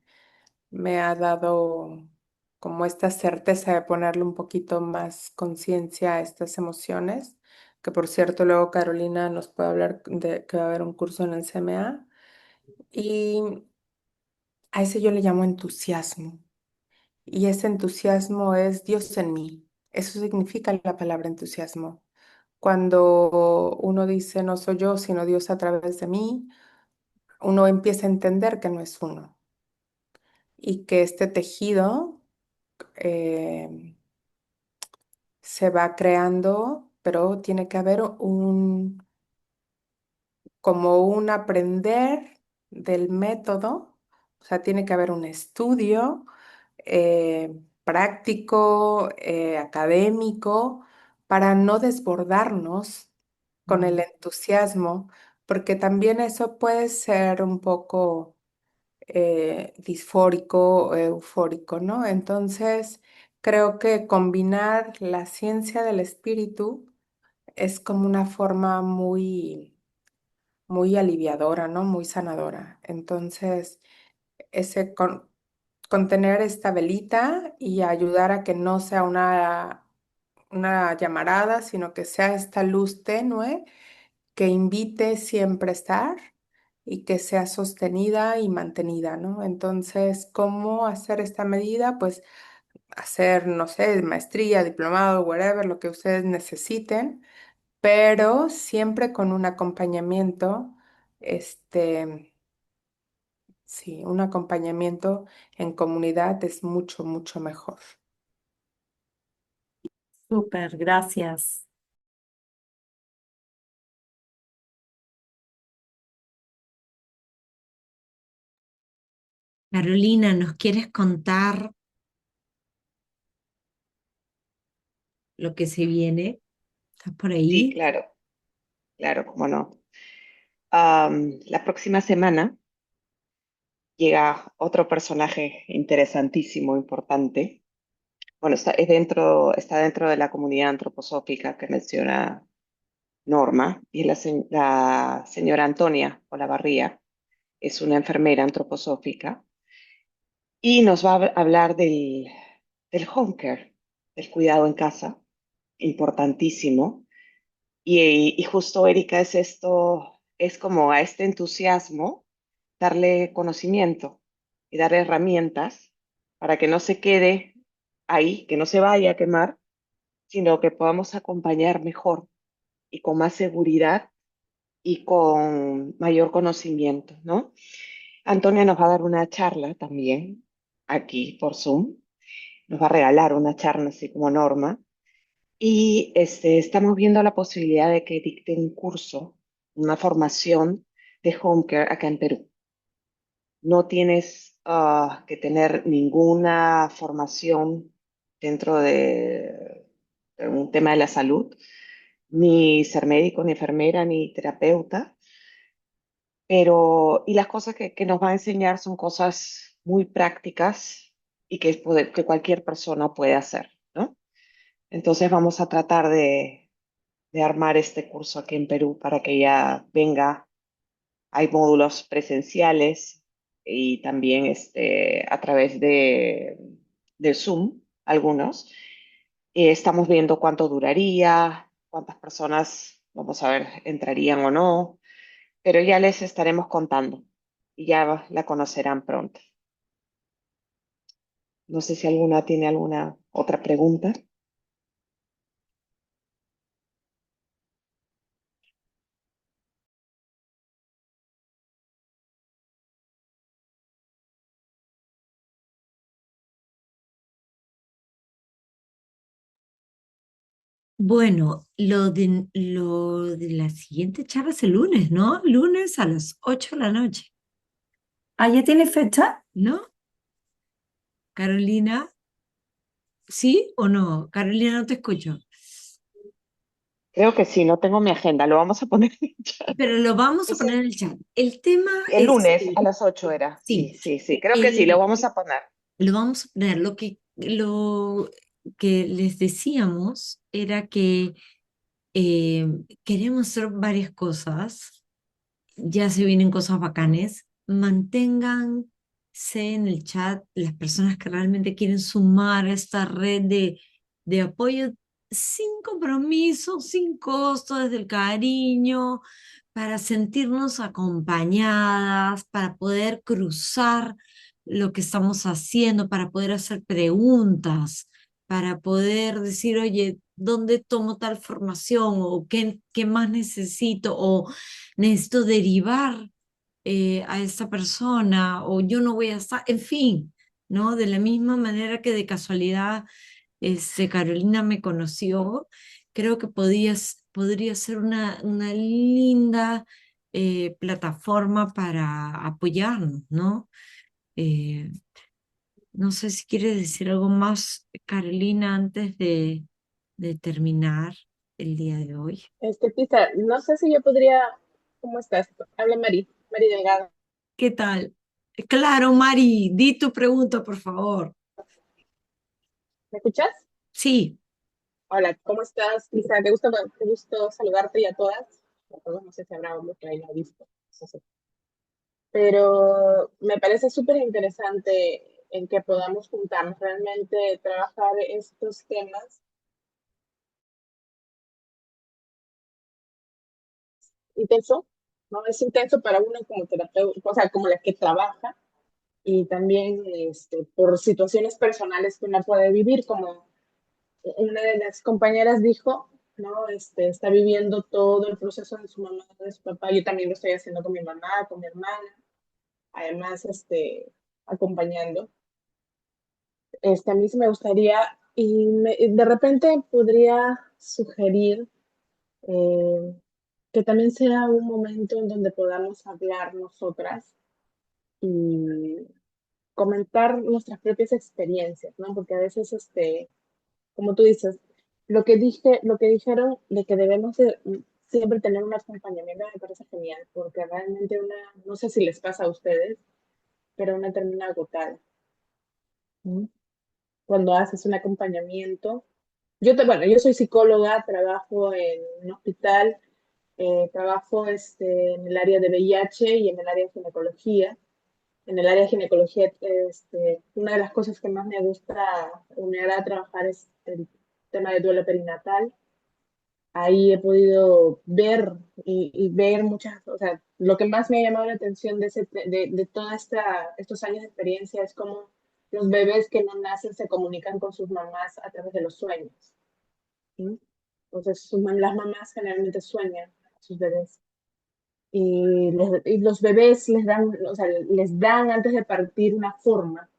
ha dado como esta certeza de ponerle un poquito más conciencia a estas emociones, que por cierto luego Carolina nos puede hablar de que va a haber un curso en el CMA, y a ese yo le llamo entusiasmo, y ese entusiasmo es Dios en mí. Eso significa la palabra entusiasmo. Cuando uno dice no soy yo, sino Dios a través de mí, uno empieza a entender que no es uno y que este tejido eh, se va creando, pero tiene que haber como un aprender del método, o sea, tiene que haber un estudio práctico, académico, para no desbordarnos con el Mm. entusiasmo, porque también eso puede ser un poco disfórico o eufórico, ¿no? Entonces, creo que combinar la ciencia del espíritu es como una forma muy aliviadora, ¿no? Muy sanadora. Entonces, con tener esta velita y ayudar a que no sea una llamarada, sino que sea esta luz tenue que invite siempre a estar y que sea sostenida y mantenida, ¿no? Entonces, ¿cómo hacer esta medida? Pues hacer, no sé, maestría, diplomado, whatever, lo que ustedes necesiten, pero siempre con un acompañamiento, este, sí, un acompañamiento en comunidad es mucho, mucho mejor. Súper, gracias. Carolina, ¿nos quieres contar lo que se viene? ¿Estás por Sí, ahí? claro, claro, cómo no. La próxima semana llega otro personaje interesantísimo, importante. Bueno, está dentro de la comunidad antroposófica que menciona Norma, y es la señora Antonia Olavarría. Es una enfermera antroposófica y nos va a hablar del home care. el cuidado en casa, importantísimo. Y justo, Erika, es esto, es como a este entusiasmo darle conocimiento y darle herramientas para que no se quede ahí, que no se vaya a quemar, sino que podamos acompañar mejor y con más seguridad y con mayor conocimiento, ¿no? Antonia nos va a dar una charla también aquí por Zoom, nos va a regalar una charla así como Norma y estamos viendo la posibilidad de que dicte un curso, una formación de home care acá en Perú. No tienes que tener ninguna formación dentro de un tema de la salud, ni ser médico, ni enfermera, ni terapeuta, pero y las cosas que nos va a enseñar son cosas muy prácticas y que cualquier persona puede hacer, ¿no? Entonces vamos a tratar de armar este curso aquí en Perú para que ella venga. Hay módulos presenciales y también a través de Zoom, algunos. Estamos viendo cuánto duraría, cuántas personas, vamos a ver, entrarían o no, pero ya les estaremos contando y ya la conocerán pronto. No sé si alguna tiene alguna otra pregunta. Bueno, lo de la siguiente charla es el lunes, ¿no? Lunes a las 8 de la noche, ¿Ah, ya tiene fecha? ¿no? Carolina, ¿sí o no? Carolina, no te escucho. Creo que sí, no tengo mi agenda, lo vamos a poner en el chat. Pero lo vamos a Ese- poner en el chat. El tema el es, lunes a las 8 era. Sí, sí, sí, sí, creo que sí, lo vamos a poner. lo vamos a poner. Lo que les decíamos era que eh, queremos hacer varias cosas. Ya se vienen cosas bacanes. Manténganse en el chat las personas que realmente quieren sumar a esta red de apoyo sin compromiso, sin costo, desde el cariño, para sentirnos acompañadas, para poder cruzar lo que estamos haciendo, para poder hacer preguntas, para poder decir, oye, ¿dónde tomo tal formación? ¿O qué más necesito? ¿O necesito derivar a esta persona? ¿O yo no voy a estar? En fin, ¿no? De la misma manera que de casualidad Carolina me conoció, creo que podría ser una linda plataforma para apoyarnos, ¿no? Eh, no sé si quieres decir algo más, Carolina, antes de terminar el día de hoy. Pisa, no sé si yo podría. ¿Cómo estás? Habla Mari Delgado. ¿Qué tal? Claro, Mari, di tu pregunta, por favor. ¿Me escuchas? Sí, Hola, ¿cómo estás, Pisa? Qué gusto saludarte y a todas. A todos, no sé si habrá uno que haya visto. No sé. Pero me parece súper interesante en que podamos juntarnos, realmente trabajar estos temas intenso, ¿no? Es intenso para uno como terapeuta, o sea, como la que trabaja, y también por situaciones personales que uno puede vivir, como una de las compañeras dijo, ¿no? Está viviendo todo el proceso de su mamá, de su papá, yo también lo estoy haciendo con mi mamá, con mi hermana, además, acompañando. A mí sí me gustaría, y de repente podría sugerir eh, que también sea un momento en donde podamos hablar nosotras y comentar nuestras propias experiencias, ¿no? Porque a veces, como tú dices, lo que dijeron de que debemos de siempre tener un acompañamiento me parece genial, porque realmente no sé si les pasa a ustedes, pero una termina agotada, ¿no? Cuando haces un acompañamiento. Bueno, yo soy psicóloga, trabajo en un hospital, trabajo en el área de VIH y en el área de ginecología. en el área de ginecología, una de las cosas que más me gusta o me agrada trabajar es el tema de duelo perinatal. Ahí he podido ver y ver muchas, o sea, lo que más me ha llamado la atención de todos estos años de experiencia es cómo los bebés que no nacen se comunican con sus mamás a través de los sueños. ¿Sí? Entonces, las mamás generalmente sueñan a sus bebés. Y los bebés les dan, o sea, les dan antes de partir una forma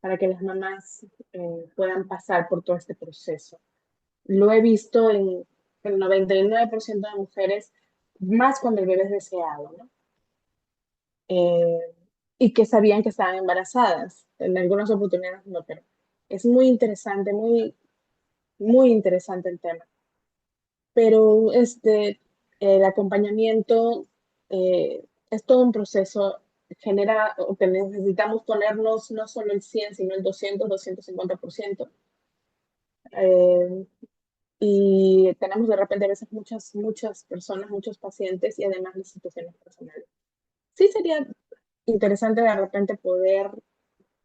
para que las mamás puedan pasar por todo este proceso. Lo he visto en el 99% de mujeres, más cuando el bebé es deseado, ¿no? Eh, y que sabían que estaban embarazadas. En algunas oportunidades no, pero es muy interesante, muy interesante el tema. Pero el acompañamiento es todo un proceso, genera, o que necesitamos ponernos no solo el 100, sino el 200, 250%. Y tenemos de repente a veces muchas personas, muchos pacientes y además las situaciones personales. Sí sería interesante de repente poder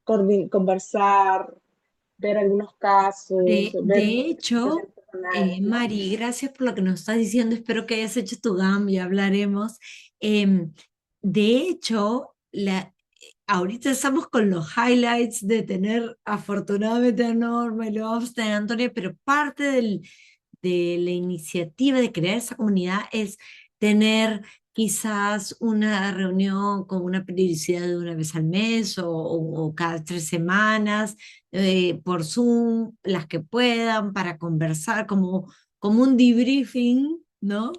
conversar, ver algunos casos, ver De hecho, situaciones personales, ¿no? Mari, gracias por lo que nos estás diciendo. Espero que hayas hecho tu GAM y hablaremos. Em, de hecho, ahorita estamos con los highlights de tener afortunadamente a Norma y luego vamos a tener a Antonia, pero parte de la iniciativa de crear esa comunidad es tener quizás una reunión con una periodicidad de una vez al mes o cada 3 semanas por Zoom, las que puedan, para conversar como un debriefing, ¿no?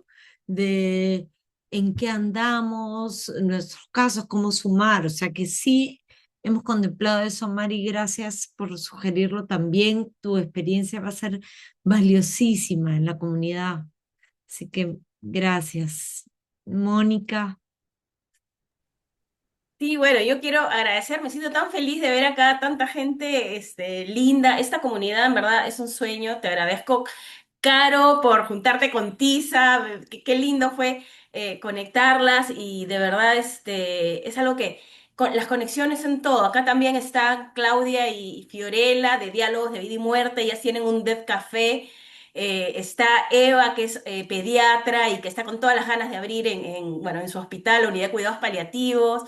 De en qué andamos, nuestros casos, cómo sumar. O sea que sí hemos contemplado eso, Mari, gracias por sugerirlo también. Tu experiencia va a ser valiosísima en la comunidad. Así que gracias. Mónica. Sí, bueno, yo quiero agradecer, me siento tan feliz de ver acá tanta gente linda. Esta comunidad en verdad es un sueño. Te agradezco, Caro, por juntarte con Tisa. Qué lindo fue conectarlas y de verdad es algo que las conexiones en todo. Acá también está Claudia y Fiorella de Diálogos de Vida y Muerte. Ellas tienen un Dev Café. Está Eva, que es pediatra y que está con todas las ganas de abrir bueno, en su hospital, la unidad de cuidados paliativos.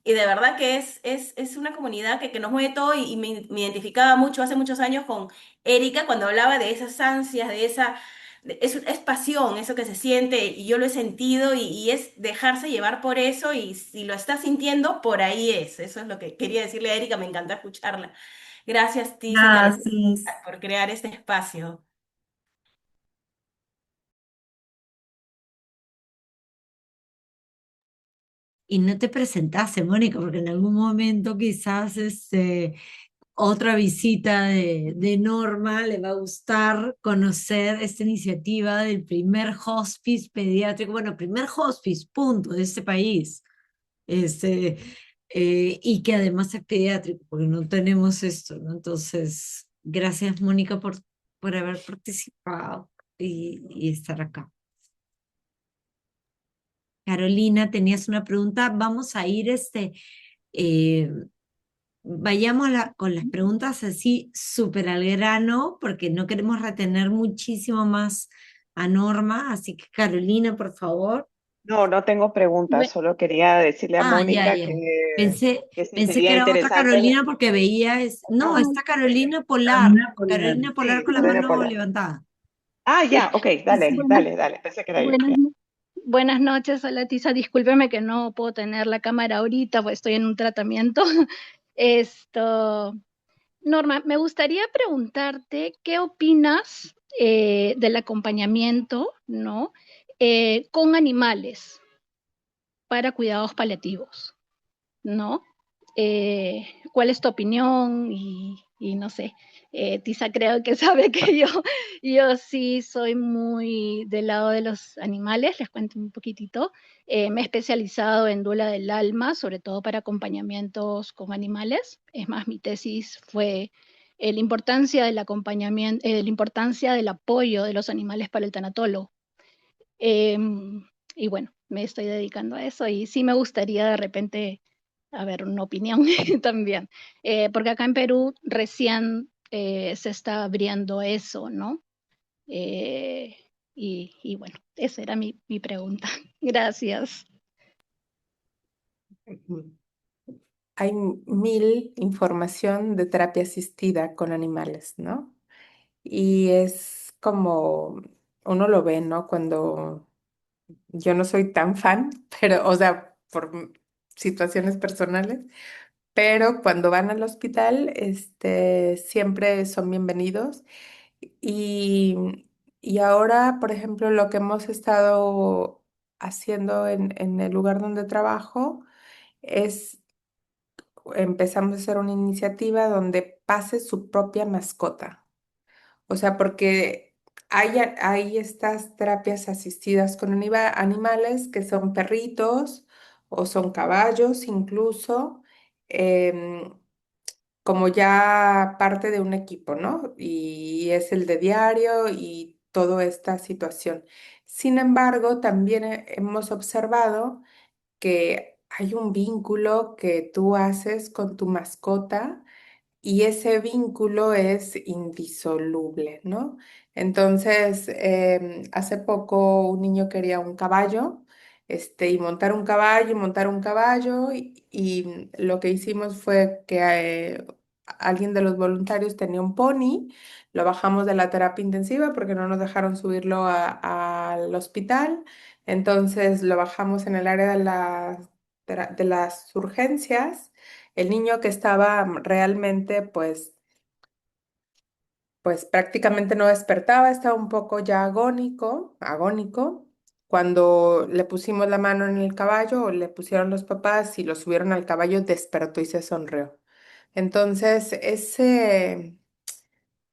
Y de verdad que es una comunidad que nos mueve todo y me identificaba mucho hace muchos años con Erika cuando hablaba de esas ansias, es pasión, eso que se siente y yo lo he sentido y es dejarse llevar por eso y si lo estás sintiendo, por ahí es. Eso es lo que quería decirle a Erika, me encanta escucharla. Gracias, Tisa, te agradezco Gracias. por crear este espacio. Y no te presentaste, Mónica, porque en algún momento quizás otra visita de Norma le va a gustar conocer esta iniciativa del primer hospice pediátrico, bueno, primer hospice, punto, de este país. Este, y que además es pediátrico, porque no tenemos esto, ¿no? Entonces, gracias, Mónica, por haber participado y estar acá. Carolina, tenías una pregunta. Vamos a ir, eh, vayamos con las preguntas así súper al grano, porque no queremos retener muchísimo más a Norma. Así que, Carolina, por favor. No, no tengo preguntas, Bue- solo quería decirle a Ah, ya, Mónica ya. Pensé, que sí pensé que sería era otra interesante. Carolina porque veía, no, Ah, está Carolina Polar, Carolina Polar. Carolina Polar Sí, con la Carolina mano Pola. levantada. Ah, ya, ok, dale, Buenas, dale, dale, pensé que era yo. buenas, Ya. buenas noches, hola Tisa. Discúlpeme que no puedo tener la cámara ahorita, pues estoy en un tratamiento. Esto, Norma, me gustaría preguntarte qué opinas del acompañamiento, ¿no? Con animales para cuidados paliativos, ¿no? ¿Cuál es tu opinión? Y no sé, Tisa creo que sabe que yo sí soy muy del lado de los animales, les cuento un poquitito. Me he especializado en duela del alma, sobre todo para acompañamientos con animales. Es más, mi tesis fue la importancia del acompañamiento, la importancia del apoyo de los animales para el tanatólogo. Y bueno, me estoy dedicando a eso y sí me gustaría de repente a ver, una opinión también. Porque acá en Perú recién se está abriendo eso, ¿no? Eh, y bueno, esa era mi pregunta. Gracias. Hay mil información de terapia asistida con animales, ¿no? Y es como uno lo ve, ¿no? Cuando yo no soy tan fan, pero, o sea, por situaciones personales, pero cuando van al hospital, siempre son bienvenidos. Y, y ahora, por ejemplo, lo que hemos estado haciendo en el lugar donde trabajo es empezamos a hacer una iniciativa donde pase su propia mascota. O sea, porque hay estas terapias asistidas con animales que son perritos o son caballos incluso, em, como ya parte de un equipo, ¿no? Y es el de diario y toda esta situación. Sin embargo, también hemos observado que hay un vínculo que tú haces con tu mascota y ese vínculo es indisoluble, ¿no? Entonces, hace poco un niño quería un caballo, y montar un caballo y montar un caballo y lo que hicimos fue que alguien de los voluntarios tenía un pony, lo bajamos de la terapia intensiva porque no nos dejaron subirlo al hospital, entonces lo bajamos en el área de las urgencias. El niño que estaba realmente, pues prácticamente no despertaba, estaba un poco ya agónico. Cuando le pusimos la mano en el caballo, o le pusieron los papás y lo subieron al caballo, despertó y se sonrió. Entonces,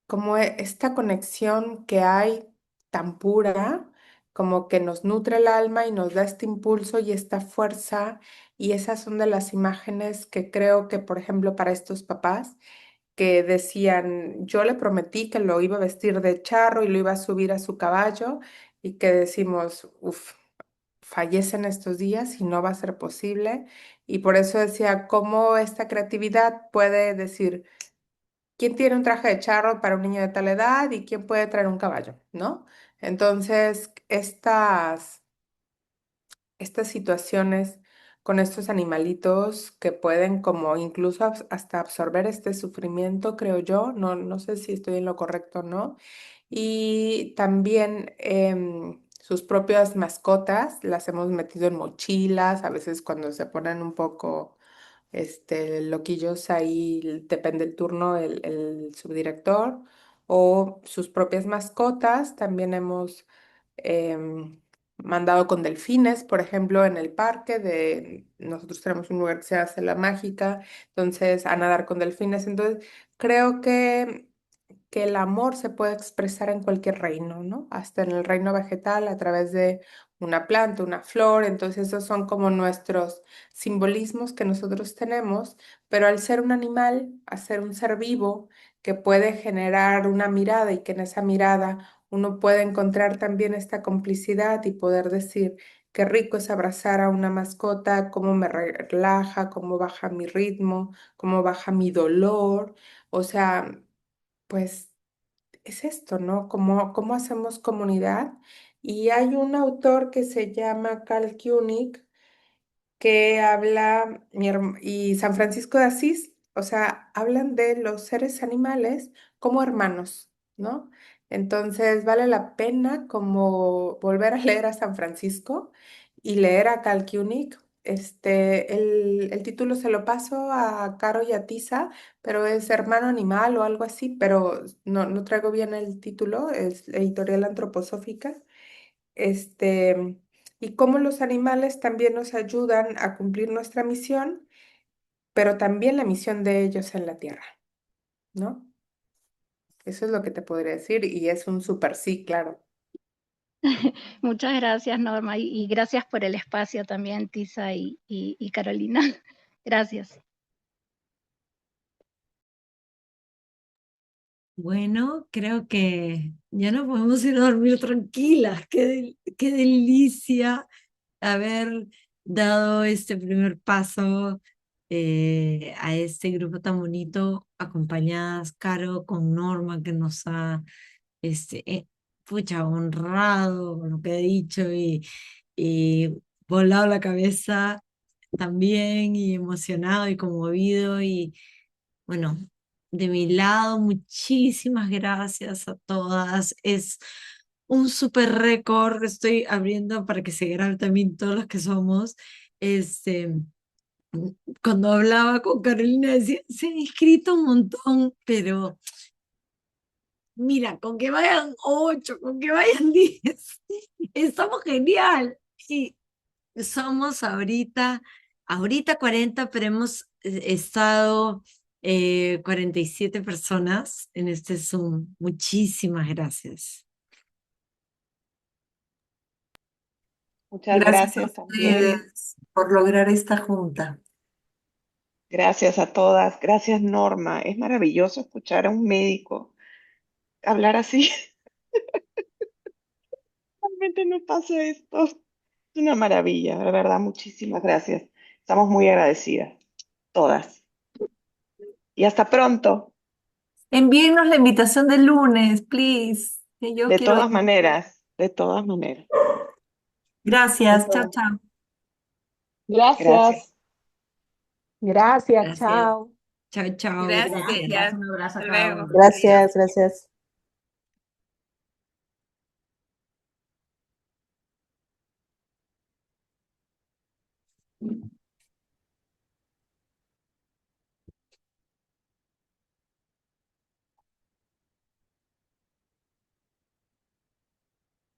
como esta conexión que hay tan pura, como que nos nutre el alma y nos da este impulso y esta fuerza, y esas son de las imágenes que creo que, por ejemplo, para estos papás, que decían, yo le prometí que lo iba a vestir de charro y lo iba a subir a su caballo y que decimos, uff, fallece en estos días y no va a ser posible. Y por eso decía, cómo esta creatividad puede decir, ¿quién tiene un traje de charro para un niño de tal edad y quién puede traer un caballo? ¿No? Entonces, estas situaciones con estos animalitos que pueden como incluso hasta absorber este sufrimiento, creo yo, no sé si estoy en lo correcto o no. Y también sus propias mascotas las hemos metido en mochilas, a veces cuando se ponen un poco loquillos ahí, depende el turno, el subdirector, o sus propias mascotas. También hemos em, mandado con delfines, por ejemplo, en el parque nosotros tenemos un lugar que se hace La Mágica, entonces a nadar con delfines. Entonces, creo que el amor se puede expresar en cualquier reino, ¿no? Hasta en el reino vegetal a través de una planta, una flor. Entonces, esos son como nuestros simbolismos que nosotros tenemos, pero al ser un animal, al ser un ser vivo que puede generar una mirada y que en esa mirada uno puede encontrar también esta complicidad y poder decir, qué rico es abrazar a una mascota, cómo me relaja, cómo baja mi ritmo, cómo baja mi dolor. O sea, pues es esto, ¿no? ¿Cómo hacemos comunidad? Y hay un autor que se llama Cal Koenig que habla, y San Francisco de Asís, o sea, hablan de los seres animales como hermanos, ¿no? Entonces vale la pena como volver a leer a San Francisco y leer a Cal Koenig. El título se lo paso a Caro y a Tisa, pero es Hermano Animal o algo así, pero no traigo bien el título, es editorial antroposófica. Este, y cómo los animales también nos ayudan a cumplir nuestra misión, pero también la misión de ellos en la tierra, ¿no? Eso es lo que te podría decir y es un súper sí, claro. Muchas gracias, Norma, y gracias por el espacio también, Tisa y Carolina. Gracias. Bueno, creo que ya nos podemos ir a dormir tranquilas. Qué delicia haber dado este primer paso a este grupo tan bonito, acompañadas, Caro, con Norma, que nos ha, pucha, honrado con lo que ha dicho y volado la cabeza también y emocionado y conmovido y bueno, de mi lado, muchísimas gracias a todas. Es un súper récord. Estoy abriendo para que se graben también todos los que somos. Este, cuando hablaba con Carolina decía, se han inscrito un montón, pero mira, con que vayan 8, con que vayan 10, estamos genial. Y somos ahorita 40, pero hemos estado 47 personas en este Zoom. Muchísimas gracias. Muchas Gracias a gracias también. ustedes por lograr esta junta. Gracias a todas. Gracias, Norma. Es maravilloso escuchar a un médico hablar así. Realmente no pasa esto. Es una maravilla, de verdad. Muchísimas gracias. Estamos muy agradecidas, todas. Y hasta pronto. Envíennos la invitación del lunes, please, que yo De quiero todas ir. maneras, de todas maneras. Gracias, chao, Eso. chao. Gracias. Gracias. Gracias, Gracias. chao. Chao, chao. Gracias. Gracias. Un abrazo a Hasta cada luego. uno. Gracias, gracias.